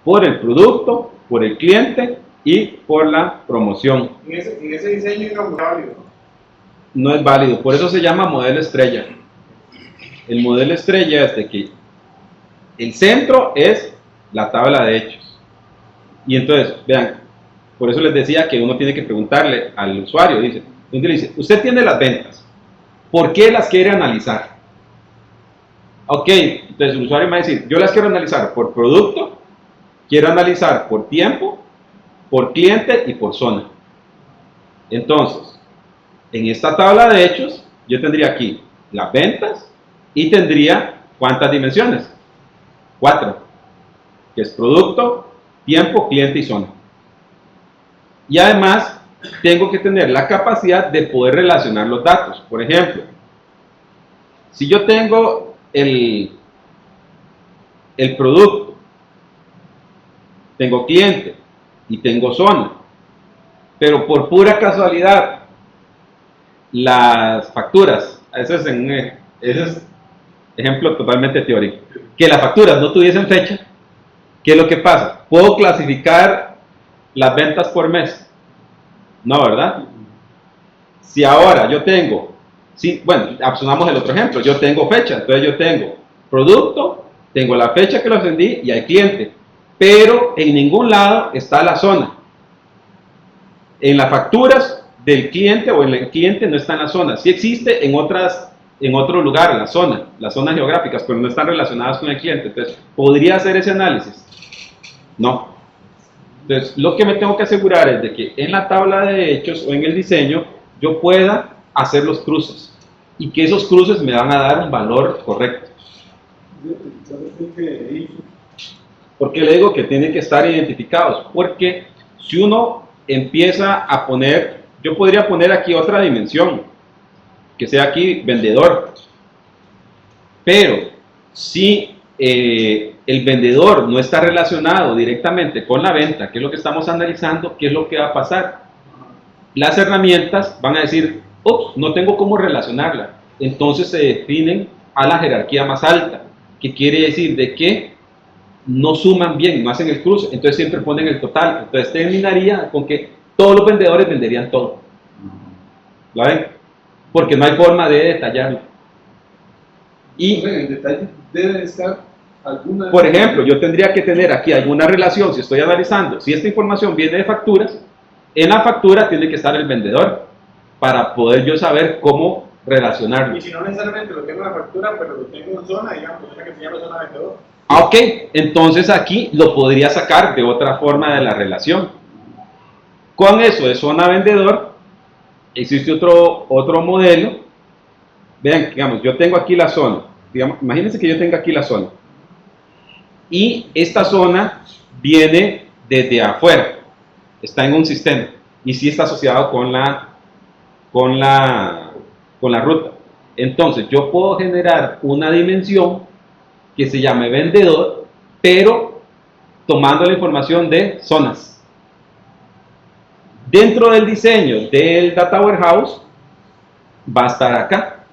por el producto, por el cliente y por la promoción. En ese diseño era muy válido. No es válido, por eso se llama modelo estrella. El modelo estrella es de que el centro es la tabla de hechos. Y entonces, vean, por eso les decía que uno tiene que preguntarle al usuario, usted tiene las ventas, ¿por qué las quiere analizar? Ok, entonces el usuario me va a decir, yo las quiero analizar por producto, quiero analizar por tiempo, por cliente y por zona. Entonces, en esta tabla de hechos, yo tendría aquí las ventas y tendría ¿cuántas dimensiones? 4, que es producto, tiempo, cliente y zona. Y además, tengo que tener la capacidad de poder relacionar los datos. Por ejemplo, si yo tengo el producto, tengo cliente y tengo zona, pero por pura casualidad, las facturas, ese es ejemplo totalmente teórico, que las facturas no tuviesen fecha, ¿qué es lo que pasa? ¿Puedo clasificar las ventas por mes? No, ¿verdad? Si ahora yo tengo, bueno, asumamos el otro ejemplo, yo tengo fecha, entonces yo tengo producto, tengo la fecha que lo vendí y hay cliente, pero en ningún lado está la zona. En las facturas del cliente o en el cliente no está en la zona, sí existe en otro lugar, las zonas geográficas, pero no están relacionadas con el cliente. Entonces, ¿podría hacer ese análisis? No. Entonces, lo que me tengo que asegurar es de que en la tabla de hechos o en el diseño yo pueda hacer los cruces y que esos cruces me van a dar un valor correcto. ¿Por qué le digo que tienen que estar identificados? Porque si uno empieza a poner, yo podría poner aquí otra dimensión, que sea aquí vendedor, pero si el vendedor no está relacionado directamente con la venta, que es lo que estamos analizando, ¿qué es lo que va a pasar? Las herramientas van a decir, ups, no tengo cómo relacionarla, entonces se definen a la jerarquía más alta, que quiere decir de que no suman bien, no hacen el cruce, entonces siempre ponen el total, entonces terminaría con que todos los vendedores venderían todo. ¿La ven? Porque no hay forma de detallarlo. Y en el detalle debe estar alguna... Por ejemplo, yo tendría que tener aquí alguna relación, si estoy analizando, si esta información viene de facturas, en la factura tiene que estar el vendedor, para poder yo saber cómo relacionarlo. Y si no necesariamente lo tengo en la factura, pero lo tengo en zona, digamos, una que se llama zona vendedor. Ok, entonces aquí lo podría sacar de otra forma de la relación. Con eso de zona vendedor, existe otro modelo. Vean, digamos, yo tengo aquí la zona. Digamos, imagínense que yo tengo aquí la zona. Y esta zona viene desde afuera. Está en un sistema. Y sí está asociado con la ruta. Entonces, yo puedo generar una dimensión que se llame vendedor, pero tomando la información de zonas. Dentro del diseño del Data Warehouse va a estar acá.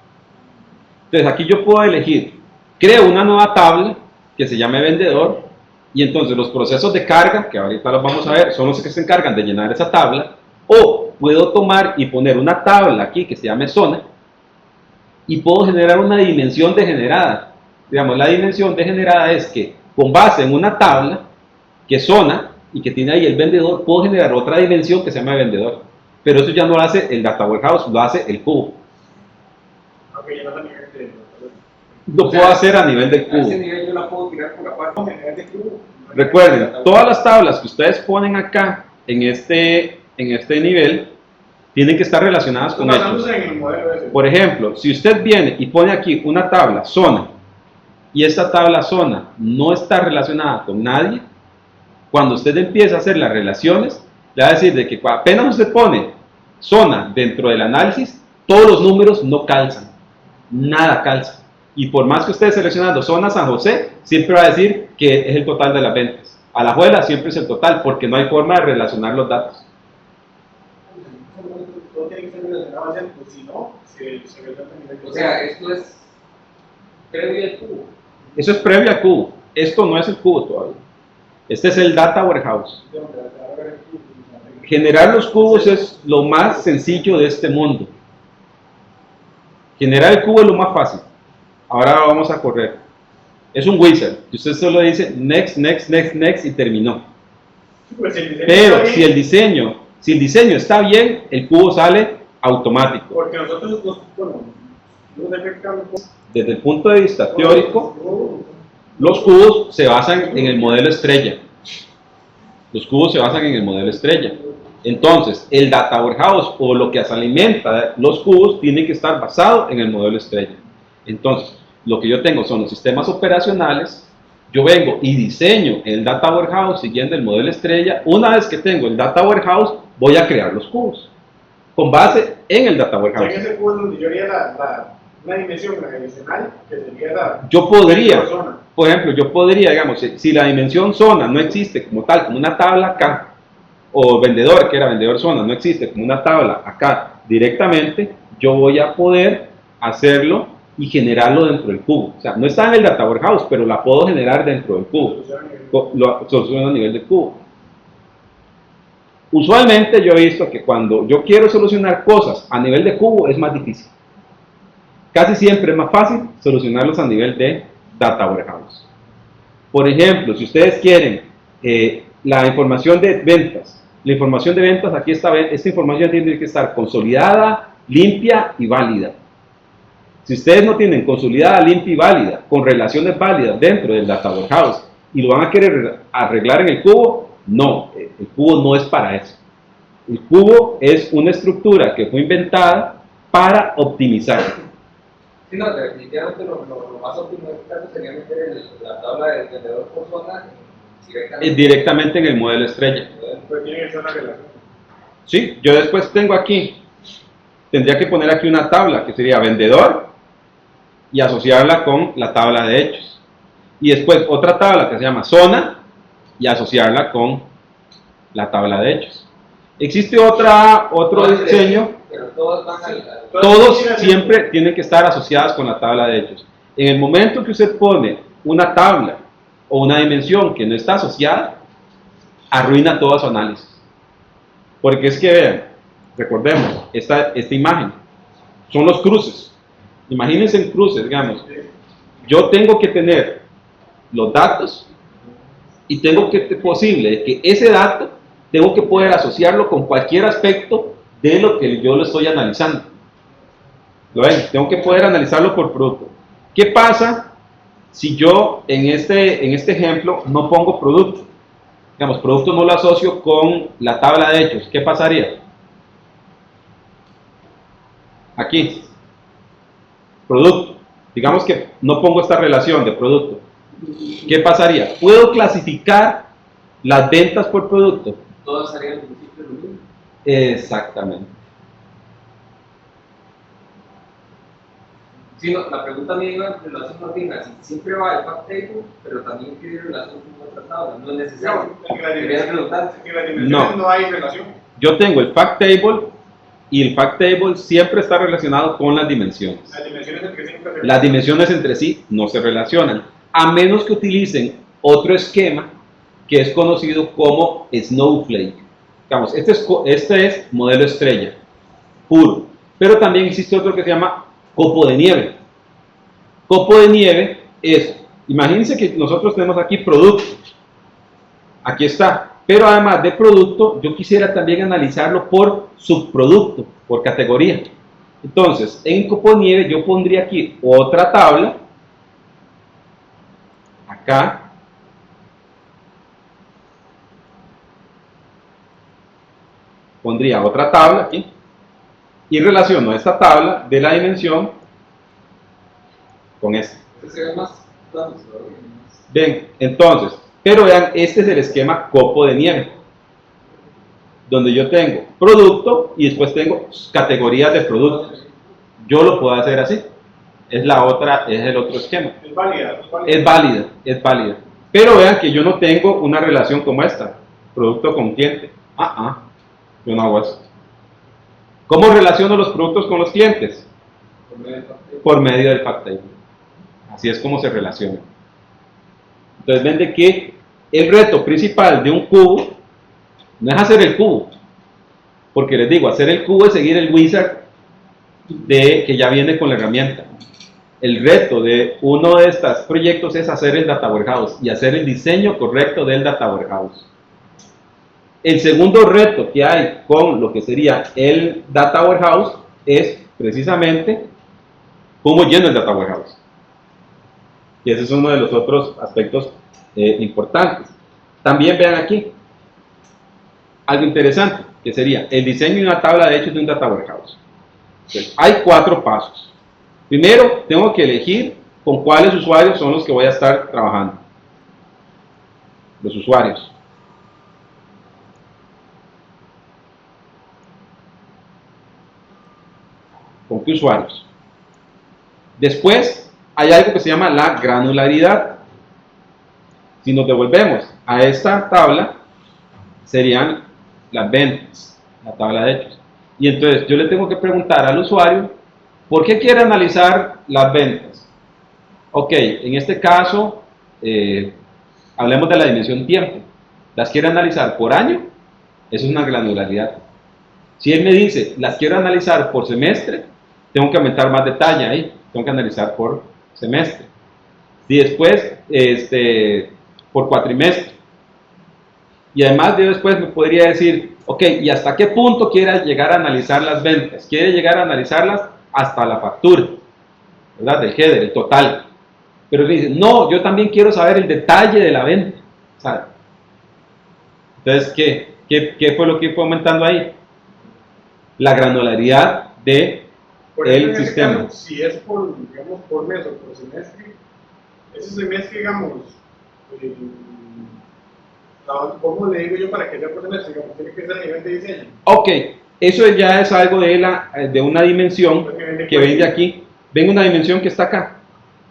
Entonces aquí yo puedo elegir, creo una nueva tabla que se llame vendedor, y entonces los procesos de carga, que ahorita los vamos a ver, son los que se encargan de llenar esa tabla, o puedo tomar y poner una tabla aquí que se llame zona, y puedo generar una dimensión degenerada. Digamos, la dimensión degenerada es que con base en una tabla que es zona y que tiene ahí el vendedor, puedo generar otra dimensión que se llama vendedor. Pero eso ya no lo hace el Data Warehouse, lo hace el cubo. Ok, ya no a nivel de... Lo puedo hacer a nivel del A ese cubo. nivel yo la puedo tirar por la parte. A nivel de cubo. Recuerden, todas las tablas que ustedes ponen acá en este nivel, tienen que estar relacionadas con hechos. Basándose en el modelo ese. Por ejemplo, si usted viene y pone aquí una tabla zona y esta tabla zona no está relacionada con nadie, cuando usted empieza a hacer las relaciones, le va a decir de que apenas usted pone zona dentro del análisis, todos los números no calzan, nada calza. Y por más que esté seleccionando zona San José, siempre va a decir que es el total de las ventas. Alajuela siempre es el total, porque no hay forma de relacionar los datos. Todo tiene que ser relacionado al centro, si no, se retrata a nivel. O sea, esto es previo al cubo. Eso es previo al cubo. Esto no es el cubo todavía. Este es el Data Warehouse. Generar los cubos es lo más sencillo de este mundo. Generar el cubo es lo más fácil. Ahora vamos a correr. Es un wizard. Que usted solo dice next, next, next, next y terminó. Pues el diseño Pero está si el diseño está bien, el cubo sale automático. porque nosotros, bueno, no sé qué cambio. Desde el punto de vista teórico, los cubos se basan en el modelo estrella. Los cubos se basan en el modelo estrella. Entonces, el Data Warehouse o lo que se alimenta los cubos tiene que estar basado en el modelo estrella. Entonces, lo que yo tengo son los sistemas operacionales. Yo vengo y diseño el Data Warehouse siguiendo el modelo estrella. Una vez que tengo el Data Warehouse, voy a crear los cubos con base en el Data O sea, Warehouse. en ese cubo es donde yo haría una dimensión adicional que sería la. Yo podría, persona. por ejemplo, yo podría, digamos, si la dimensión zona no existe como tal, como una tabla acá, o vendedor, que era vendedor zona, no existe como una tabla acá directamente, yo voy a poder hacerlo y generarlo dentro del cubo. O sea, no está en el Data Warehouse, pero la puedo generar dentro del cubo. Lo soluciono a nivel del cubo. Usualmente yo he visto que cuando yo quiero solucionar cosas a nivel de cubo es más difícil. Casi siempre es más fácil solucionarlos a nivel de Data Warehouse. Por ejemplo, si ustedes quieren la información de ventas, aquí está, esta información tiene que estar consolidada, limpia y válida. Si ustedes no tienen consolidada, limpia y válida, con relaciones válidas dentro del Data Warehouse y lo van a querer arreglar en el cubo, no, el cubo no es para eso. El cubo es una estructura que fue inventada para optimizar. Sí, no, definitivamente lo más óptimo en este caso sería meter la tabla del vendedor por zona Directamente en el modelo estrella. Pues tiene que ser una relación. Sí, yo después tengo aquí, tendría que poner aquí una tabla que sería vendedor y asociarla con la tabla de hechos. Y después otra tabla que se llama zona y asociarla con la tabla de hechos. Existe otro diseño, pero todos van todos siempre tienen que estar asociados con la tabla de hechos. En el momento que usted pone una tabla o una dimensión que no está asociada, arruina todo su análisis. Porque es que vean, recordemos, esta imagen, son los cruces. Imagínense en cruces, digamos. Yo tengo que tener los datos y tengo que ser posible que ese dato tengo que poder asociarlo con cualquier aspecto de lo que yo lo estoy analizando. ¿Lo ven? Tengo que poder analizarlo por producto. ¿Qué pasa si yo en este ejemplo no pongo producto? Digamos, producto no lo asocio con la tabla de hechos. ¿Qué pasaría? Aquí. Producto. Digamos que no pongo esta relación de producto. ¿Qué pasaría? ¿Puedo clasificar las ventas por producto? todos harían al principio lo mismo. Exactamente. Sí, no, la pregunta mía iba en relación más bien así. Siempre va el fact table, pero también tiene relación con otra tabla. No es necesario. En las dimensiones no hay relación. Yo tengo el fact table y el fact table siempre está relacionado con las dimensiones. Las dimensiones Las dimensiones entre entre sí sí no se relacionan, a menos que utilicen otro esquema que es conocido como Snowflake. Digamos, este es modelo estrella, puro. Pero también existe otro que se llama copo de nieve. Copo de nieve es, imagínense que nosotros tenemos aquí producto. Aquí está. Pero además de producto, yo quisiera también analizarlo por subproducto, por categoría. Entonces, en copo de nieve yo pondría aquí otra tabla. Acá. Pondría otra tabla aquí y relaciono esta tabla de la dimensión con esta. Ese se ve más plano, se ve más. Bien, entonces, pero vean, este es el esquema copo de nieve, donde yo tengo producto y después tengo categorías de productos. Yo lo puedo hacer así. Es el otro esquema. Es válida. Es válida. Pero vean que yo no tengo una relación como esta, producto con cliente. Yo no hago eso. ¿Cómo relaciono los productos con los clientes? Por medio del fact table. Así es como se relaciona. Entonces ven de que el reto principal de un cubo no es hacer el cubo, porque les digo, hacer el cubo es seguir el wizard que ya viene con la herramienta. El reto de uno de estos proyectos es hacer el data warehouse y hacer el diseño correcto del data warehouse. El segundo reto que hay con lo que sería el data warehouse es precisamente cómo lleno el data warehouse. Y ese es uno de los otros aspectos importantes. También vean aquí algo interesante, que sería el diseño de una tabla de hechos de un data warehouse. Entonces, hay 4 pasos. Primero, tengo que elegir con cuáles usuarios son los que voy a estar trabajando. Los usuarios. ¿Con qué usuarios? Después, hay algo que se llama la granularidad. Si nos devolvemos a esta tabla, serían las ventas, la tabla de hechos. Y entonces yo le tengo que preguntar al usuario, ¿por qué quiere analizar las ventas? Ok, en este caso, hablemos de la dimensión tiempo. ¿Las quiere analizar por año? Eso es una granularidad. Si él me dice, las quiero analizar por semestre, tengo que aumentar más detalle ahí, tengo que analizar por semestre. Si después, por cuatrimestre. Y además de después me podría decir, ok, ¿y hasta qué punto quiere llegar a analizar las ventas? Quiere llegar a analizarlas hasta la factura, ¿verdad? Del header, el total. Pero me dice, no, yo también quiero saber el detalle de la venta, ¿sabe? Entonces, ¿qué fue lo que fue aumentando ahí? La granularidad de el sistema. Caso, si es por, digamos, por mes o por semestre, ese semestre, digamos, ¿cómo le digo yo para que sea por semestre? Digamos, tiene que ser a nivel de diseño. Ok, eso ya es algo de una dimensión que vende aquí. Ven una dimensión que está acá,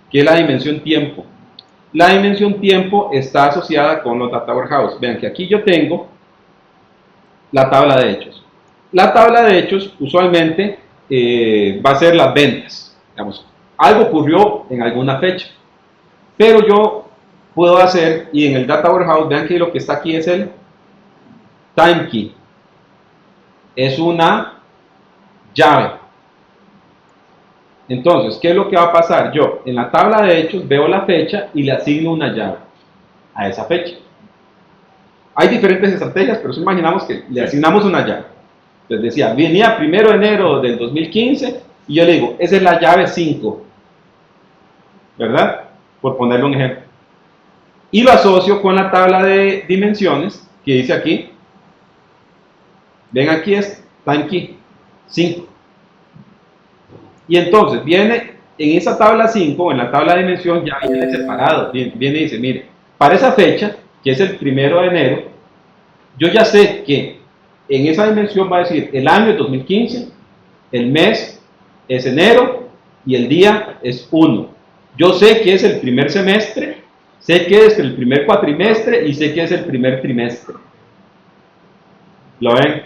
que es la dimensión tiempo. La dimensión tiempo está asociada con los data warehouse. Vean que aquí yo tengo la tabla de hechos. La tabla de hechos usualmente va a ser las ventas. Digamos, algo ocurrió en alguna fecha, pero yo puedo hacer, y en el data warehouse, vean que lo que está aquí es el time key. Es una llave. Entonces, ¿qué es lo que va a pasar? Yo en la tabla de hechos veo la fecha y le asigno una llave a esa fecha. Hay diferentes estrategias, pero si imaginamos que le asignamos una llave. Entonces decía, venía 1 de enero del 2015 y yo le digo, esa es la llave 5, ¿verdad? Por ponerle un ejemplo. Y lo asocio con la tabla de dimensiones que dice aquí. Ven, aquí es time key 5. Y entonces viene en esa tabla 5, en la tabla de dimensión, ya viene separado. Viene y dice, mire, para esa fecha, que es el 1 de enero, yo ya sé que en esa dimensión va a decir el año es 2015, el mes es enero y el día es 1. Yo sé que es el primer semestre, sé que es el primer cuatrimestre y sé que es el primer trimestre. ¿Lo ven?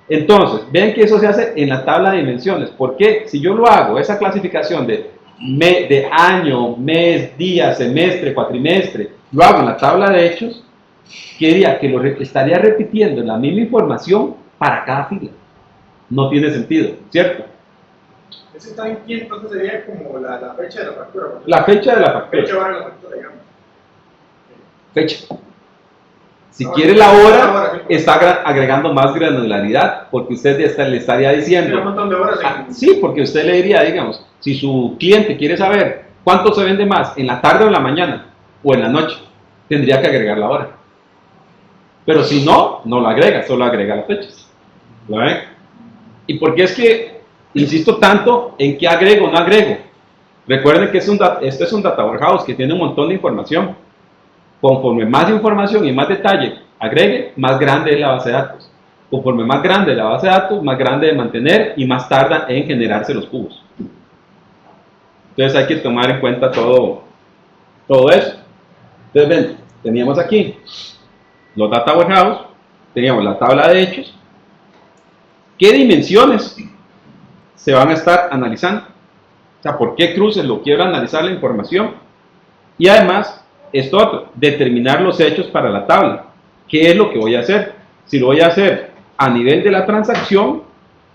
Entonces, ven que eso se hace en la tabla de dimensiones. Porque si yo lo hago, esa clasificación de año, mes, día, semestre, cuatrimestre, lo hago en la tabla de hechos, quería que estaría repitiendo la misma información para cada fila. No tiene sentido, ¿cierto? Ese time key entonces sería como la fecha de la factura. ¿No? La fecha de la factura. Fecha hora de la factura, digamos. Fecha. Si quiere la hora, está agregando más granularidad, porque usted le estaría diciendo... Un montón de horas. Sí, porque usted le diría, digamos, si su cliente quiere saber cuánto se vende más, en la tarde o en la mañana, o en la noche, tendría que agregar la hora. Pero si no, no lo agrega, solo agrega las fechas. ¿Lo ven? ¿Y por qué es que insisto tanto en qué agrego o no agrego? Recuerden que este es un data warehouse que tiene un montón de información. Conforme más información y más detalle agregue, más grande es la base de datos. Conforme más grande la base de datos, más grande de mantener y más tarda en generarse los cubos. Entonces hay que tomar en cuenta todo eso. Entonces ven, teníamos aquí los data warehouse, teníamos la tabla de hechos. ¿Qué dimensiones se van a estar analizando? O sea, ¿por qué cruces lo quiero analizar la información? Y además, esto otro, determinar los hechos para la tabla. ¿Qué es lo que voy a hacer? Si lo voy a hacer a nivel de la transacción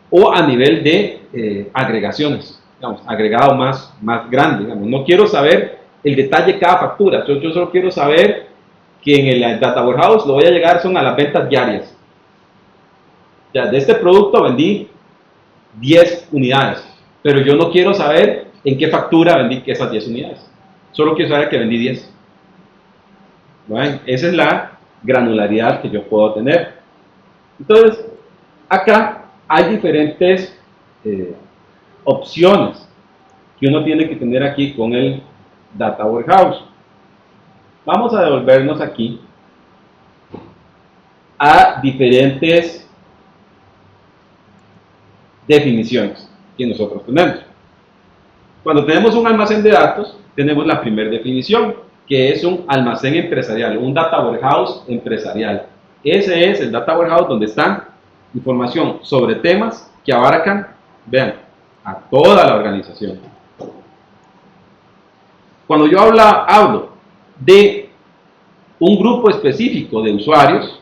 o a nivel de agregaciones, digamos, agregado más grande. Digamos. No quiero saber el detalle de cada factura, yo solo quiero saber que en el data warehouse lo voy a llegar son a las ventas diarias. Ya, de este producto vendí 10 unidades, pero yo no quiero saber en qué factura vendí esas 10 unidades. Solo quiero saber que vendí 10. ¿Ven? Esa es la granularidad que yo puedo tener. Entonces, acá hay diferentes opciones que uno tiene que tener aquí con el Data Warehouse. Vamos a devolvernos aquí a diferentes definiciones que nosotros tenemos. Cuando tenemos un almacén de datos, tenemos la primera definición, que es un almacén empresarial, un data warehouse empresarial. Ese es el data warehouse donde está información sobre temas que abarcan, vean, a toda la organización. Cuando yo hablo de un grupo específico de usuarios,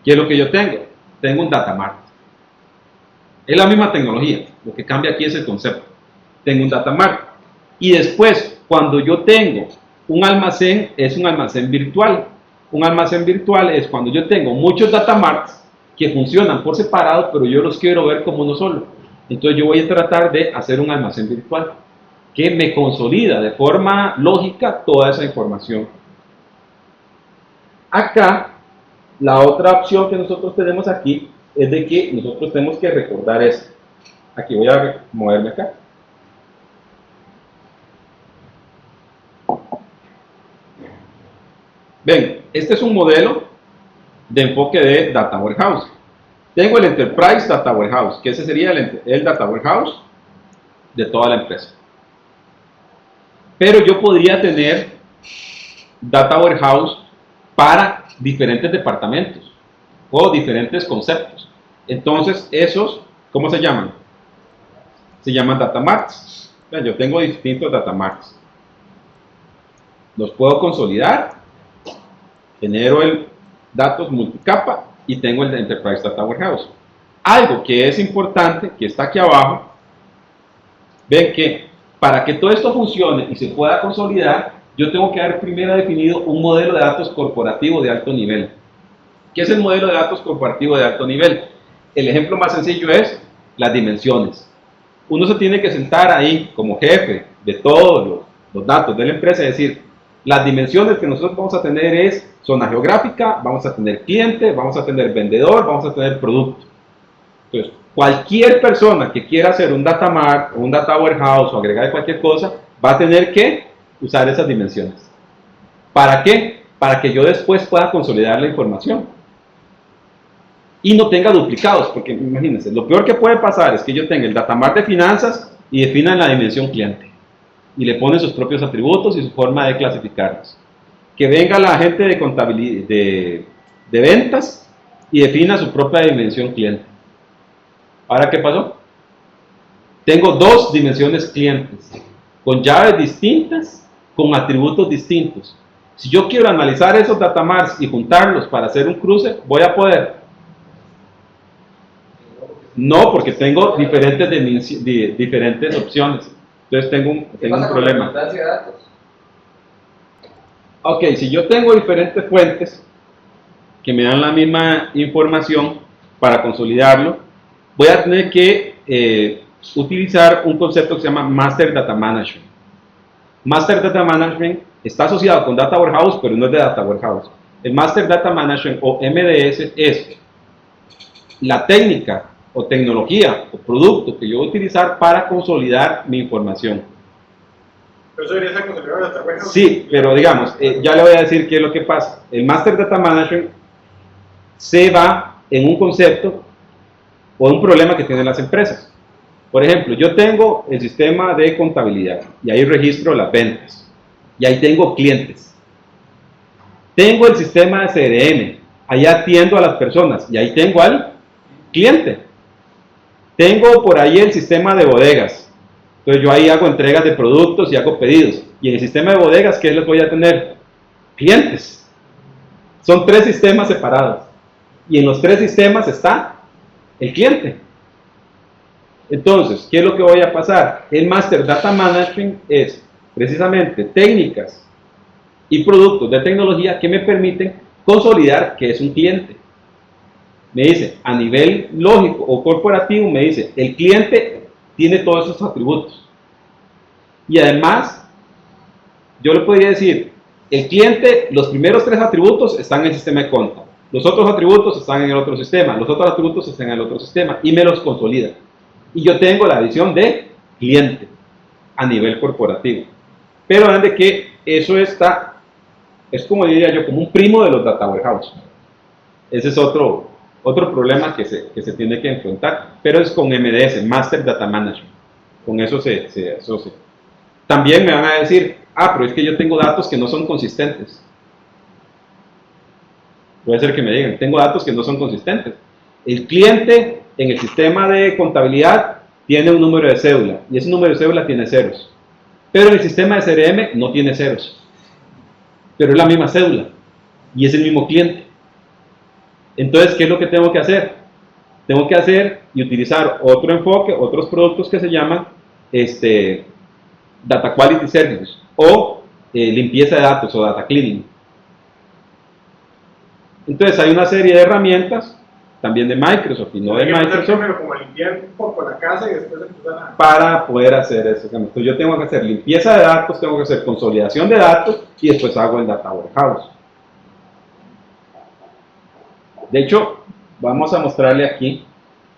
¿qué es lo que yo tengo? Tengo un data mart. Es la misma tecnología, lo que cambia aquí es el concepto. Tengo un data mart. Y después, cuando yo tengo un almacén, es un almacén virtual. Un almacén virtual es cuando yo tengo muchos data marts que funcionan por separado, pero yo los quiero ver como uno solo. Entonces yo voy a tratar de hacer un almacén virtual que me consolida de forma lógica toda esa información. Acá, la otra opción que nosotros tenemos aquí es de que nosotros tenemos que recordar esto. Aquí voy a moverme acá. Ven, este es un modelo de enfoque de Data Warehouse. Tengo el Enterprise Data Warehouse, que ese sería el Data Warehouse de toda la empresa. Pero yo podría tener Data Warehouse para diferentes departamentos o diferentes conceptos. Entonces, esos, ¿cómo se llaman? Se llaman Data Marts. Yo tengo distintos Data Marts. Los puedo consolidar. Genero el datos multicapa y tengo el de Enterprise Data Warehouse. Algo que es importante, que está aquí abajo, ven que para que todo esto funcione y se pueda consolidar, yo tengo que haber primero definido un modelo de datos corporativo de alto nivel. ¿Qué es el modelo de datos corporativo de alto nivel? El ejemplo más sencillo es las dimensiones. Uno se tiene que sentar ahí como jefe de todos los datos de la empresa y decir, las dimensiones que nosotros vamos a tener es zona geográfica, vamos a tener cliente, vamos a tener vendedor, vamos a tener producto. Entonces, cualquier persona que quiera hacer un data mart o un data warehouse o agregar cualquier cosa, va a tener que usar esas dimensiones. ¿Para qué? Para que yo después pueda consolidar la información. Y no tenga duplicados, porque imagínense, lo peor que puede pasar es que yo tenga el data mart de finanzas y definan la dimensión cliente. Y le ponen sus propios atributos y su forma de clasificarlos. Que venga la gente de contabilidad, de ventas y defina su propia dimensión cliente. ¿Ahora qué pasó? Tengo dos dimensiones clientes, con llaves distintas, con atributos distintos. Si yo quiero analizar esos datamarts y juntarlos para hacer un cruce, ¿voy a poder? No, porque tengo diferentes opciones. Entonces tengo un problema. Ok, si yo tengo diferentes fuentes que me dan la misma información para consolidarlo, voy a tener que utilizar un concepto que se llama Master Data Management. Master Data Management está asociado con Data Warehouse, pero no es de Data Warehouse. El Master Data Management o MDS es la técnica o tecnología o producto que yo voy a utilizar para consolidar mi información. Pero eso debería ser considerado data warehouse. Sí, pero digamos, ya le voy a decir qué es lo que pasa. El Master Data Management se va en un concepto o un problema que tienen las empresas. Por ejemplo, yo tengo el sistema de contabilidad y ahí registro las ventas y ahí tengo clientes. Tengo el sistema de CRM, ahí atiendo a las personas y ahí tengo al cliente. Tengo por ahí el sistema de bodegas, entonces yo ahí hago entregas de productos y hago pedidos. Y en el sistema de bodegas, ¿qué les voy a tener? Clientes. Son 3 sistemas separados y en los 3 sistemas está el cliente. Entonces, ¿qué es lo que voy a pasar? El Master Data Management es precisamente técnicas y productos de tecnología que me permiten consolidar qué es un cliente. Me dice, a nivel lógico o corporativo, me dice, el cliente tiene todos esos atributos. Y además, yo le podría decir, el cliente, los primeros 3 atributos están en el sistema de conta, los otros atributos están en el otro sistema, los otros atributos están en el otro sistema, y me los consolida. Y yo tengo la visión de cliente a nivel corporativo. Pero vean de que eso está, es como diría yo, como un primo de los data warehouse. Ese es otro problema que se tiene que enfrentar, pero es con MDS, Master Data Management. Con eso se asocia. También me van a decir, pero es que yo tengo datos que no son consistentes. Puede ser que me digan, tengo datos que no son consistentes. El cliente en el sistema de contabilidad tiene un número de cédula, y ese número de cédula tiene ceros. Pero en el sistema de CRM no tiene ceros. Pero es la misma cédula, y es el mismo cliente. Entonces, ¿qué es lo que tengo que hacer? Tengo que hacer y utilizar otro enfoque, otros productos que se llaman Data Quality Services o limpieza de datos o Data Cleaning. Entonces, hay una serie de herramientas, también de Microsoft y no de Microsoft, Primero como limpiar un poco la casa y después empezar a... para poder hacer eso. Entonces, yo tengo que hacer limpieza de datos, tengo que hacer consolidación de datos y después hago el Data Warehouse. De hecho, vamos a mostrarle aquí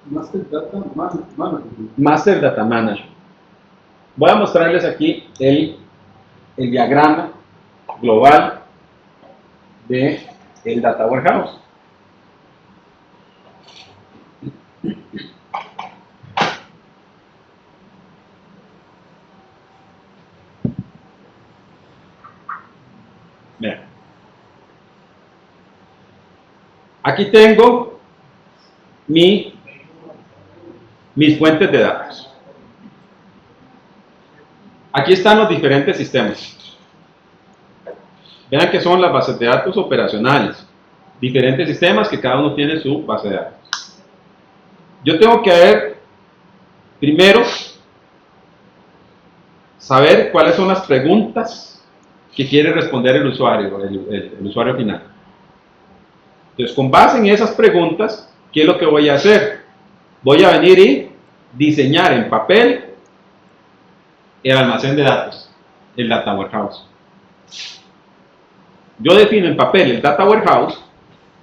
Master Data Management. Master Data Management. Voy a mostrarles aquí el diagrama global de el Data Warehouse. Vean. Aquí tengo mis fuentes de datos. Aquí están los diferentes sistemas. Vean que son las bases de datos operacionales. Diferentes sistemas que cada uno tiene su base de datos. Yo tengo que ver, primero, saber cuáles son las preguntas que quiere responder el usuario, el usuario final. Entonces, con base en esas preguntas, ¿qué es lo que voy a hacer? Voy a venir y diseñar en papel el almacén de datos, el Data Warehouse. Yo defino en papel el Data Warehouse.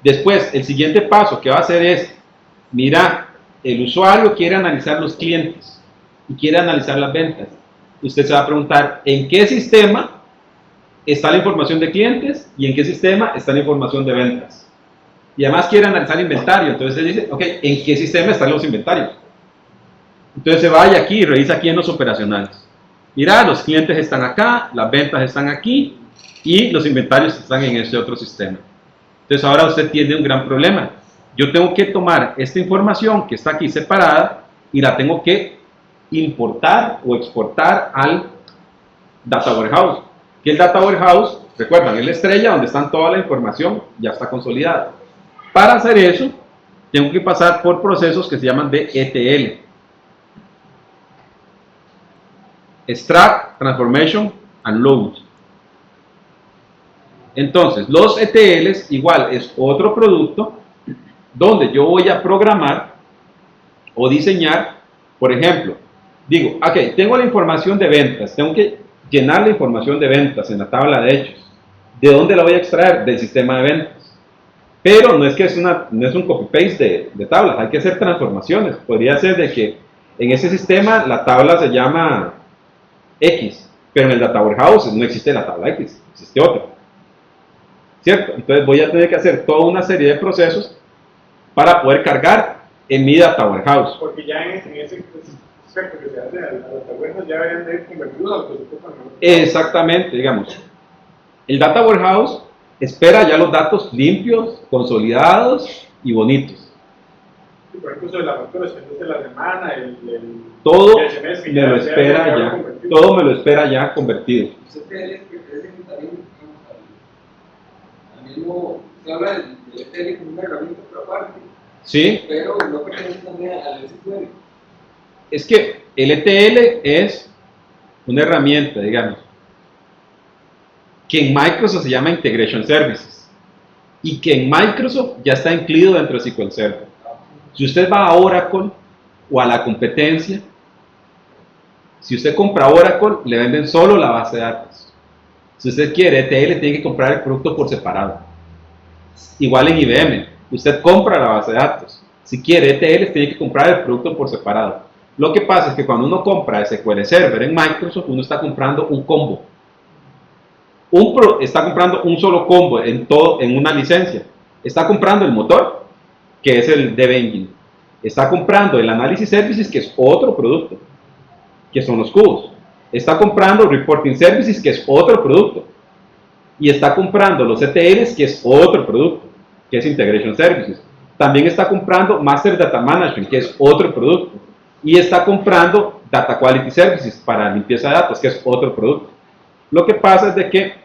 Después, el siguiente paso que va a hacer es, mira, el usuario quiere analizar los clientes y quiere analizar las ventas. Usted se va a preguntar, ¿en qué sistema está la información de clientes y en qué sistema está la información de ventas? Y además quiere analizar inventario, entonces él dice, ok, ¿en qué sistema están los inventarios? Entonces se vaya aquí y revisa aquí en los operacionales. Mira, los clientes están acá, las ventas están aquí y los inventarios están en este otro sistema. Entonces ahora usted tiene un gran problema. Yo tengo que tomar esta información que está aquí separada y la tengo que importar o exportar al Data Warehouse. Que el Data Warehouse, recuerdan, es la estrella donde están toda la información, ya está consolidada. Para hacer eso, tengo que pasar por procesos que se llaman de ETL. Extract, Transformation and Load. Entonces, los ETLs igual es otro producto donde yo voy a programar o diseñar, por ejemplo, digo, ok, tengo la información de ventas, tengo que llenar la información de ventas en la tabla de hechos. ¿De dónde la voy a extraer? Del sistema de ventas. Pero no es que no es un copy-paste de tablas, hay que hacer transformaciones. Podría ser de que en ese sistema la tabla se llama X, pero en el Data Warehouse no existe la tabla X, existe otra. ¿Cierto? Entonces voy a tener que hacer toda una serie de procesos para poder cargar en mi Data Warehouse. Porque ya en ese aspecto que se hace a la Data Warehouse ya deberían de ir convertidos a lo que se ocupan. Exactamente, digamos. El Data Warehouse espera ya los datos limpios, consolidados y bonitos. Sí, por ejemplo, eso de la factura, de la semana, Todo el semestre, me lo espera ya, todo me lo espera ya convertido. Los ETL pertenecen también al mismo, se habla del ETL como una herramienta por aparte, ¿Sí? pero no pertenece también al SQL. Es que el ETL es una herramienta, digamos, que en Microsoft se llama Integration Services y que en Microsoft ya está incluido dentro de SQL Server. Si usted va a Oracle o a la competencia, si usted compra Oracle, le venden solo la base de datos. Si usted quiere ETL, tiene que comprar el producto por separado. Igual en IBM, usted compra la base de datos. Si quiere ETL, tiene que comprar el producto por separado. Lo que pasa es que cuando uno compra SQL Server en Microsoft, uno está comprando un combo. Está comprando un solo combo en una licencia. Está comprando el motor, que es el Dev Engine. Está comprando el Analysis Services, que es otro producto, que son los cubos. Está comprando Reporting Services, que es otro producto. Y está comprando los ETLs, que es otro producto, que es Integration Services. También está comprando Master Data Management, que es otro producto. Y está comprando Data Quality Services para limpieza de datos, que es otro producto. Lo que pasa es de que,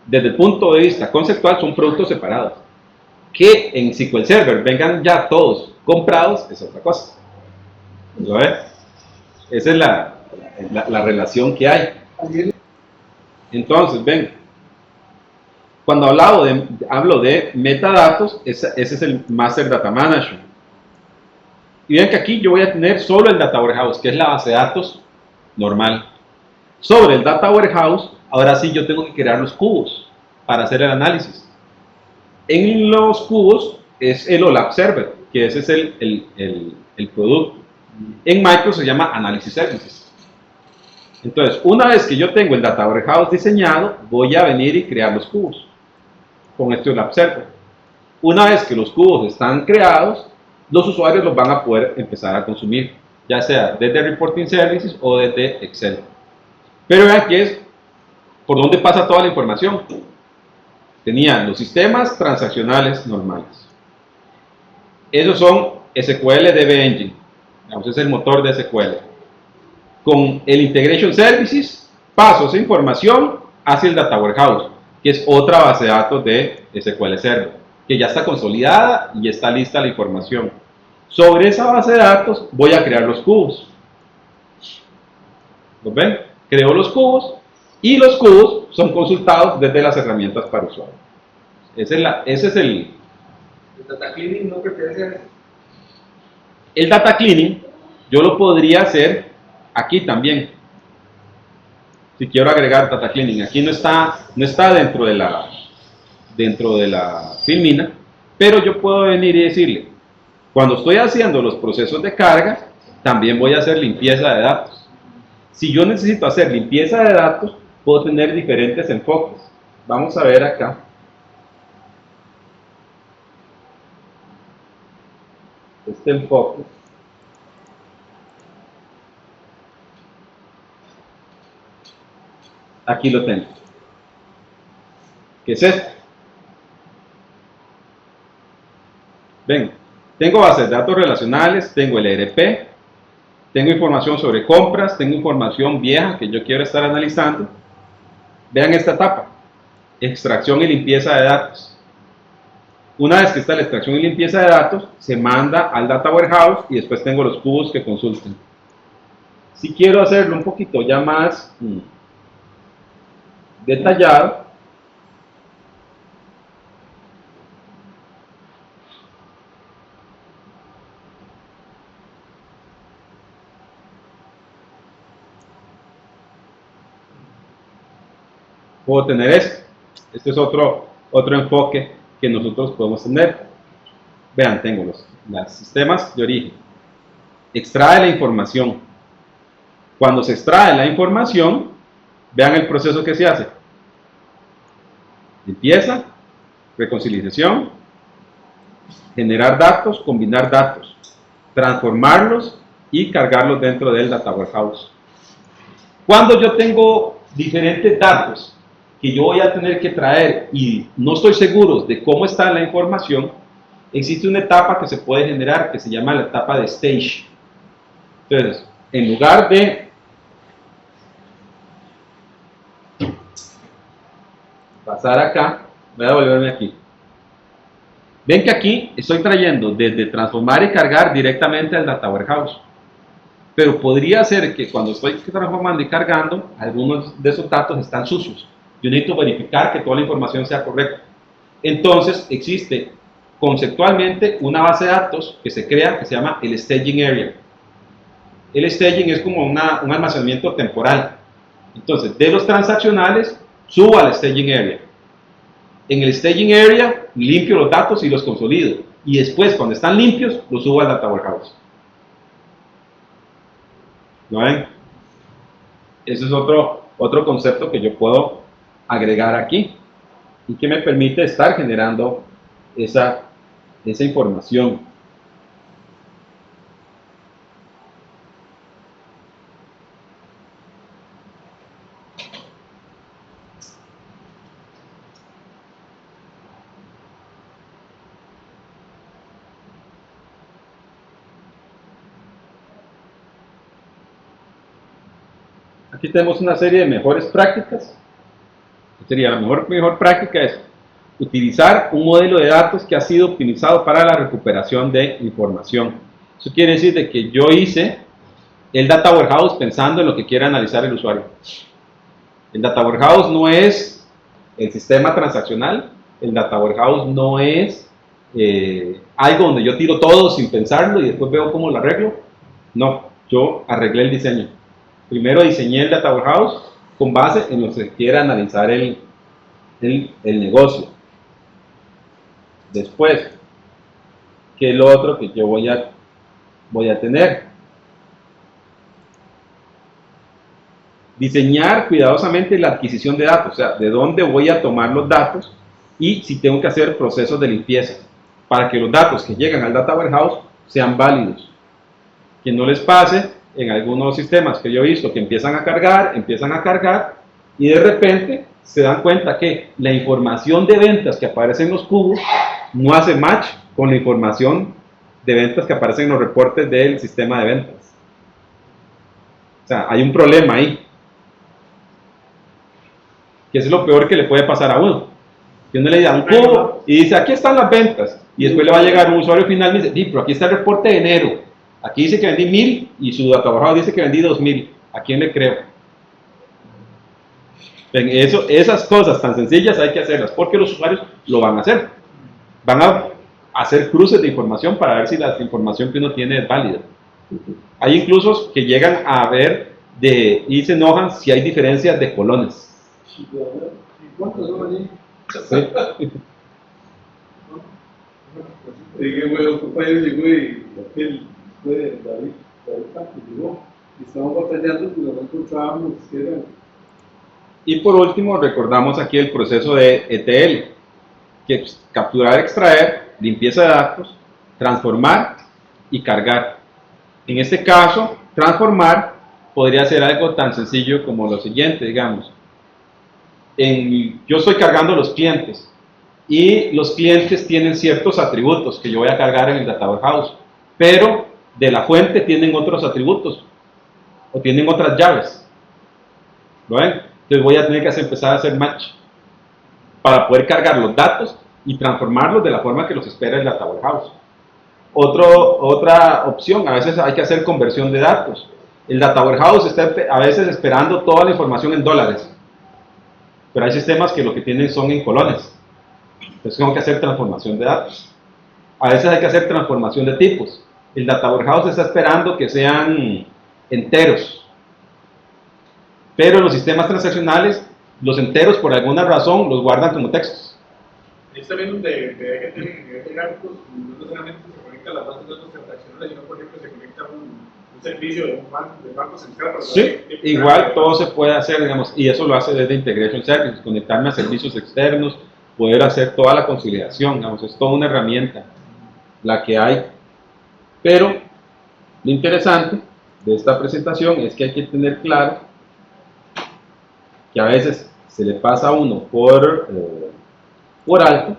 desde el punto de vista conceptual, son productos separados. Que en SQL Server vengan ya todos comprados es otra cosa. ¿Lo ves? Esa es la relación que hay. Entonces, ven, cuando hablo de metadatos, ese es el Master Data Management. Y ven que aquí yo voy a tener solo el Data Warehouse, que es la base de datos normal. Sobre el Data Warehouse, ahora sí yo tengo que crear los cubos para hacer el análisis. En los cubos es el OLAP Server, que ese es el producto. En Microsoft se llama Analysis Services. Entonces, una vez que yo tengo el Data Warehouse diseñado, voy a venir y crear los cubos con este OLAP Server. Una vez que los cubos están creados, los usuarios los van a poder empezar a consumir, ya sea desde Reporting Services o desde Excel. Pero vean que es por dónde pasa toda la información. Tenía los sistemas transaccionales normales. Esos son SQL DB Engine. Digamos, es el motor de SQL. Con el Integration Services, paso esa información hacia el Data Warehouse, que es otra base de datos de SQL Server, que ya está consolidada y ya está lista la información. Sobre esa base de datos voy a crear los cubos. ¿Los ven? Creo los cubos y los cubos son consultados desde las herramientas para usuario. Ese es el Data Cleaning no pertenece a eso. El Data Cleaning. Yo lo podría hacer aquí también. Si quiero agregar Data Cleaning, aquí no está dentro de la filmina, pero yo puedo venir y decirle, cuando estoy haciendo los procesos de carga, también voy a hacer limpieza de datos. Si yo necesito hacer limpieza de datos, puedo tener diferentes enfoques. Vamos a ver acá. Este enfoque. Aquí lo tengo. ¿Qué es esto? Ven, tengo bases de datos relacionales, tengo el ERP, tengo información sobre compras, tengo información vieja que yo quiero estar analizando. Vean esta etapa, extracción y limpieza de datos. Una vez que está la extracción y limpieza de datos, se manda al Data Warehouse y después tengo los cubos que consulten. Si quiero hacerlo un poquito ya más detallado, puedo tener esto. Este es otro enfoque que nosotros podemos tener. Vean, tengo los sistemas de origen. Extrae la información. Cuando se extrae la información, vean el proceso que se hace. Limpieza, reconciliación, generar datos, combinar datos, transformarlos y cargarlos dentro del Data Warehouse. Cuando yo tengo diferentes datos que yo voy a tener que traer y no estoy seguro de cómo está la información, existe una etapa que se puede generar que se llama la etapa de stage. Entonces, en lugar de pasar acá, voy a volverme aquí. Ven que aquí estoy trayendo desde transformar y cargar directamente al Data Warehouse. Pero podría ser que cuando estoy transformando y cargando, algunos de esos datos están sucios. Yo necesito verificar que toda la información sea correcta. Entonces, existe conceptualmente una base de datos que se crea que se llama el staging area. El staging es como un almacenamiento temporal. Entonces, de los transaccionales, subo al staging area. En el staging area, limpio los datos y los consolido. Y después, cuando están limpios, los subo al Data Warehouse. ¿Lo ven? Ese es otro concepto que yo puedo agregar aquí y que me permite estar generando esa información. Aquí tenemos una serie de mejores prácticas. Sería la mejor práctica es utilizar un modelo de datos que ha sido optimizado para la recuperación de información. Eso quiere decir de que yo hice el Data Warehouse pensando en lo que quiere analizar el usuario. El Data Warehouse no es el sistema transaccional, el Data Warehouse no es algo donde yo tiro todo sin pensarlo y después veo cómo lo arreglo. No, yo arreglé el diseño. Primero diseñé el Data Warehouse con base en lo que se quiera analizar el negocio. Después, ¿qué es lo otro que yo voy a tener? Diseñar cuidadosamente la adquisición de datos, o sea, de dónde voy a tomar los datos y si tengo que hacer procesos de limpieza para que los datos que llegan al Data Warehouse sean válidos. Que no les pase en algunos sistemas que yo he visto que empiezan a cargar y de repente se dan cuenta que la información de ventas que aparece en los cubos no hace match con la información de ventas que aparece en los reportes del sistema de ventas. O sea, hay un problema ahí. Que es lo peor que le puede pasar a uno. Que uno le da un cubo y dice, aquí están las ventas. Y después le va a llegar un usuario final y dice, sí, pero aquí está el reporte de enero. Aquí dice que vendí 1000 y su Data Warehouse dice que vendí 2000. ¿A quién le creo? Esas cosas tan sencillas hay que hacerlas porque los usuarios lo van a hacer. Van a hacer cruces de información para ver si la información que uno tiene es válida. Hay incluso que llegan a ver y se enojan si hay diferencias de colones. ¿Cuántos son allí? Sí. Llegué, bueno, compañero llegó y aquel fue David que llegó y estábamos batallando y no encontrábamos que era. Y por último, recordamos aquí el proceso de ETL, que es capturar, extraer, limpieza de datos, transformar y cargar. En este caso, transformar podría ser algo tan sencillo como lo siguiente, digamos. Yo estoy cargando los clientes y los clientes tienen ciertos atributos que yo voy a cargar en el Data Warehouse, pero de la fuente tienen otros atributos o tienen otras llaves. ¿Lo ven? Entonces voy a tener que empezar a hacer match para poder cargar los datos y transformarlos de la forma que los espera el Data Warehouse. Otra opción, a veces hay que hacer conversión de datos. El Data Warehouse está a veces esperando toda la información en dólares, pero hay sistemas que lo que tienen son en colones. Entonces tengo que hacer transformación de datos. A veces hay que hacer transformación de tipos. El Data Warehouse está esperando que sean enteros. Pero los sistemas transaccionales, los enteros por alguna razón los guardan como textos. Está bien donde que tienen nivel de gráficos, no necesariamente se conecta a las bases de datos transaccionales, sino por ejemplo se conecta a un servicio de un banco central. Para Sí, igual todo se puede hacer, digamos, y eso lo hace desde Integration Services, conectarme a servicios externos, poder hacer toda la conciliación, digamos, es toda una herramienta la que hay. Pero lo interesante de esta presentación es que hay que tener claro que a veces se le pasa a uno por alto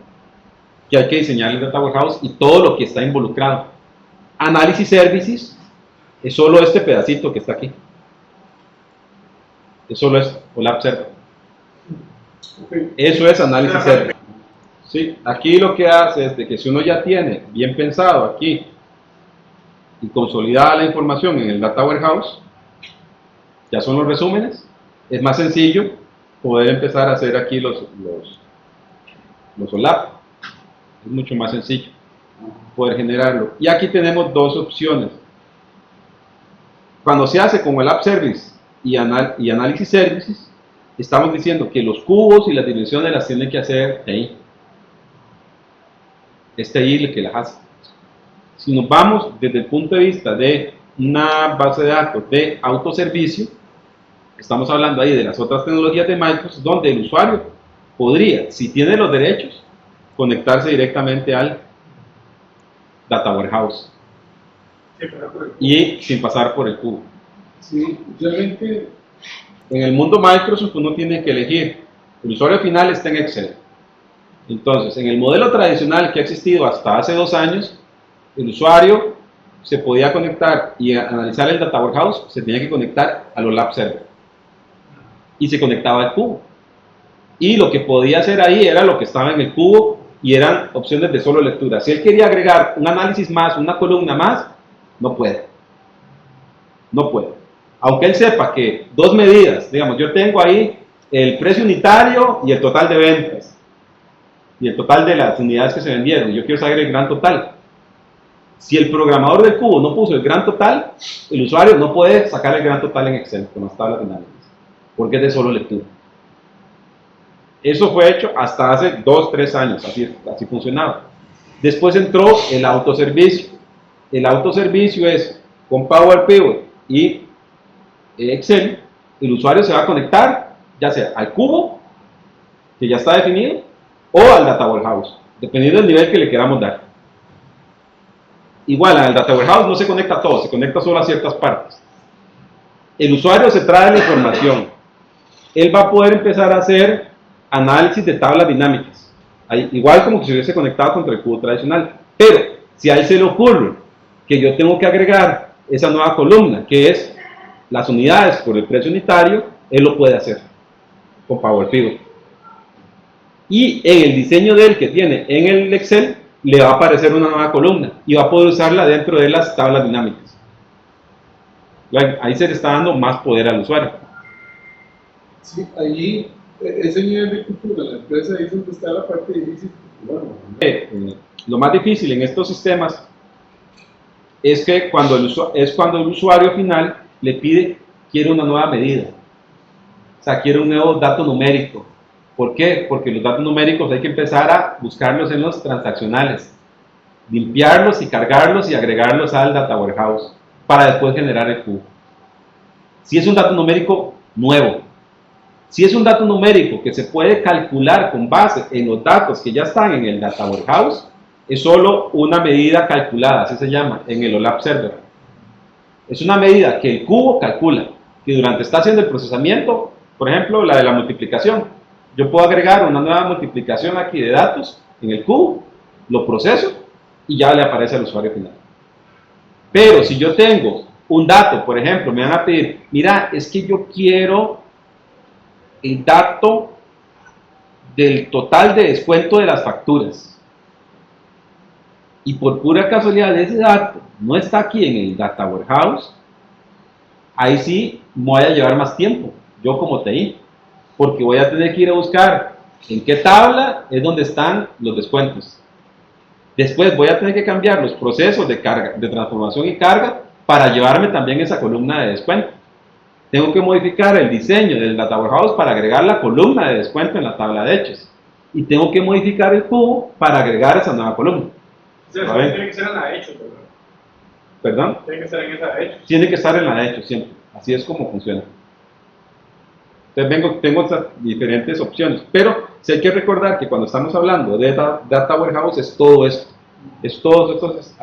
que hay que diseñar el Data Warehouse y todo lo que está involucrado. Análisis Services es solo este pedacito que está aquí. Es solo esto, OLAP Server. Okay. Eso es Análisis Services. Sí, aquí lo que hace es de que si uno ya tiene bien pensado aquí y consolidada la información en el Data Warehouse, ya son los resúmenes, es más sencillo poder empezar a hacer aquí los OLAP. Es mucho más sencillo poder generarlo. Y aquí tenemos dos opciones. Cuando se hace con OLAP Service y Análisis Services, estamos diciendo que los cubos y las dimensiones las tiene que hacer TI. Es TI el que las hace. Si nos vamos desde el punto de vista de una base de datos de autoservicio, estamos hablando ahí de las otras tecnologías de Microsoft, donde el usuario podría, si tiene los derechos, conectarse directamente al Data Warehouse y sin pasar por el cubo. Sí, realmente En el mundo Microsoft uno tiene que elegir, el usuario final está en Excel. Entonces, en el modelo tradicional que ha existido hasta hace 2 años, el usuario se podía conectar y analizar el Data Warehouse, se tenía que conectar al OLAP Server y se conectaba al cubo. Y lo que podía hacer ahí era lo que estaba en el cubo y eran opciones de solo lectura. Si él quería agregar un análisis más, una columna más, no puede. No puede. Aunque él sepa que 2 medidas, digamos, yo tengo ahí el precio unitario y el total de ventas y el total de las unidades que se vendieron, yo quiero saber el gran total. Si el programador del cubo no puso el gran total, el usuario no puede sacar el gran total en Excel con las tablas de análisis, porque es de solo lectura. Eso fue hecho hasta hace 2-3 años, así funcionaba. Después entró el autoservicio. El autoservicio es con Power Pivot y Excel, el usuario se va a conectar ya sea al cubo, que ya está definido, o al Data Warehouse, dependiendo del nivel que le queramos dar. Igual, al Data Warehouse no se conecta a todo, se conecta solo a ciertas partes. El usuario se trae la información. Él va a poder empezar a hacer análisis de tablas dinámicas, igual como que se hubiese conectado contra el cubo tradicional. Pero, si a él se le ocurre que yo tengo que agregar esa nueva columna, que es las unidades por el precio unitario, él lo puede hacer con Power Pivot. Y en el diseño de él que tiene en el Excel, le va a aparecer una nueva columna y va a poder usarla dentro de las tablas dinámicas. Ahí se le está dando más poder al usuario. sí, allí ese nivel de cultura, la empresa ahí es donde está la parte difícil. Bueno, Lo más difícil en estos sistemas es que cuando el usuario final le pide, quiere una nueva medida, o sea, quiere un nuevo dato numérico. ¿Por qué? Porque los datos numéricos hay que empezar a buscarlos en los transaccionales, limpiarlos y cargarlos y agregarlos al Data Warehouse para después generar el cubo. Si es un dato numérico nuevo, si es un dato numérico que se puede calcular con base en los datos que ya están en el Data Warehouse, es solo una medida calculada, así se llama, en el OLAP Server. Es una medida que el cubo calcula, que durante está haciendo el procesamiento, por ejemplo, la de la multiplicación. Yo puedo agregar una nueva multiplicación aquí de datos en el cubo, lo proceso y ya le aparece al usuario final. Pero si yo tengo un dato, por ejemplo, me van a pedir, mira, es que yo quiero el dato del total de descuento de las facturas. Y por pura casualidad ese dato no está aquí en el Data Warehouse, ahí sí me voy a llevar más tiempo, yo como TI, porque voy a tener que ir a buscar en qué tabla es donde están los descuentos. Después voy a tener que cambiar los procesos de carga, de transformación y carga para llevarme también esa columna de descuento. Tengo que modificar el diseño del Data Warehouse para agregar la columna de descuento en la tabla de hechos. y tengo que modificar el cubo para agregar esa nueva columna. O sea, ¿Vale? tiene que ser en la de hechos, ¿verdad? ¿Perdón? Tiene que estar en esa de hechos. Tiene que estar en la de hecho siempre. Así es como funciona. Entonces tengo estas diferentes opciones, pero sí hay que recordar que cuando estamos hablando de Data Warehouse es todo esto, es todos estos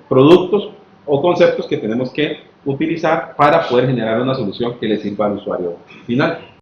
productos o conceptos que tenemos que utilizar para poder generar una solución que le sirva al usuario final.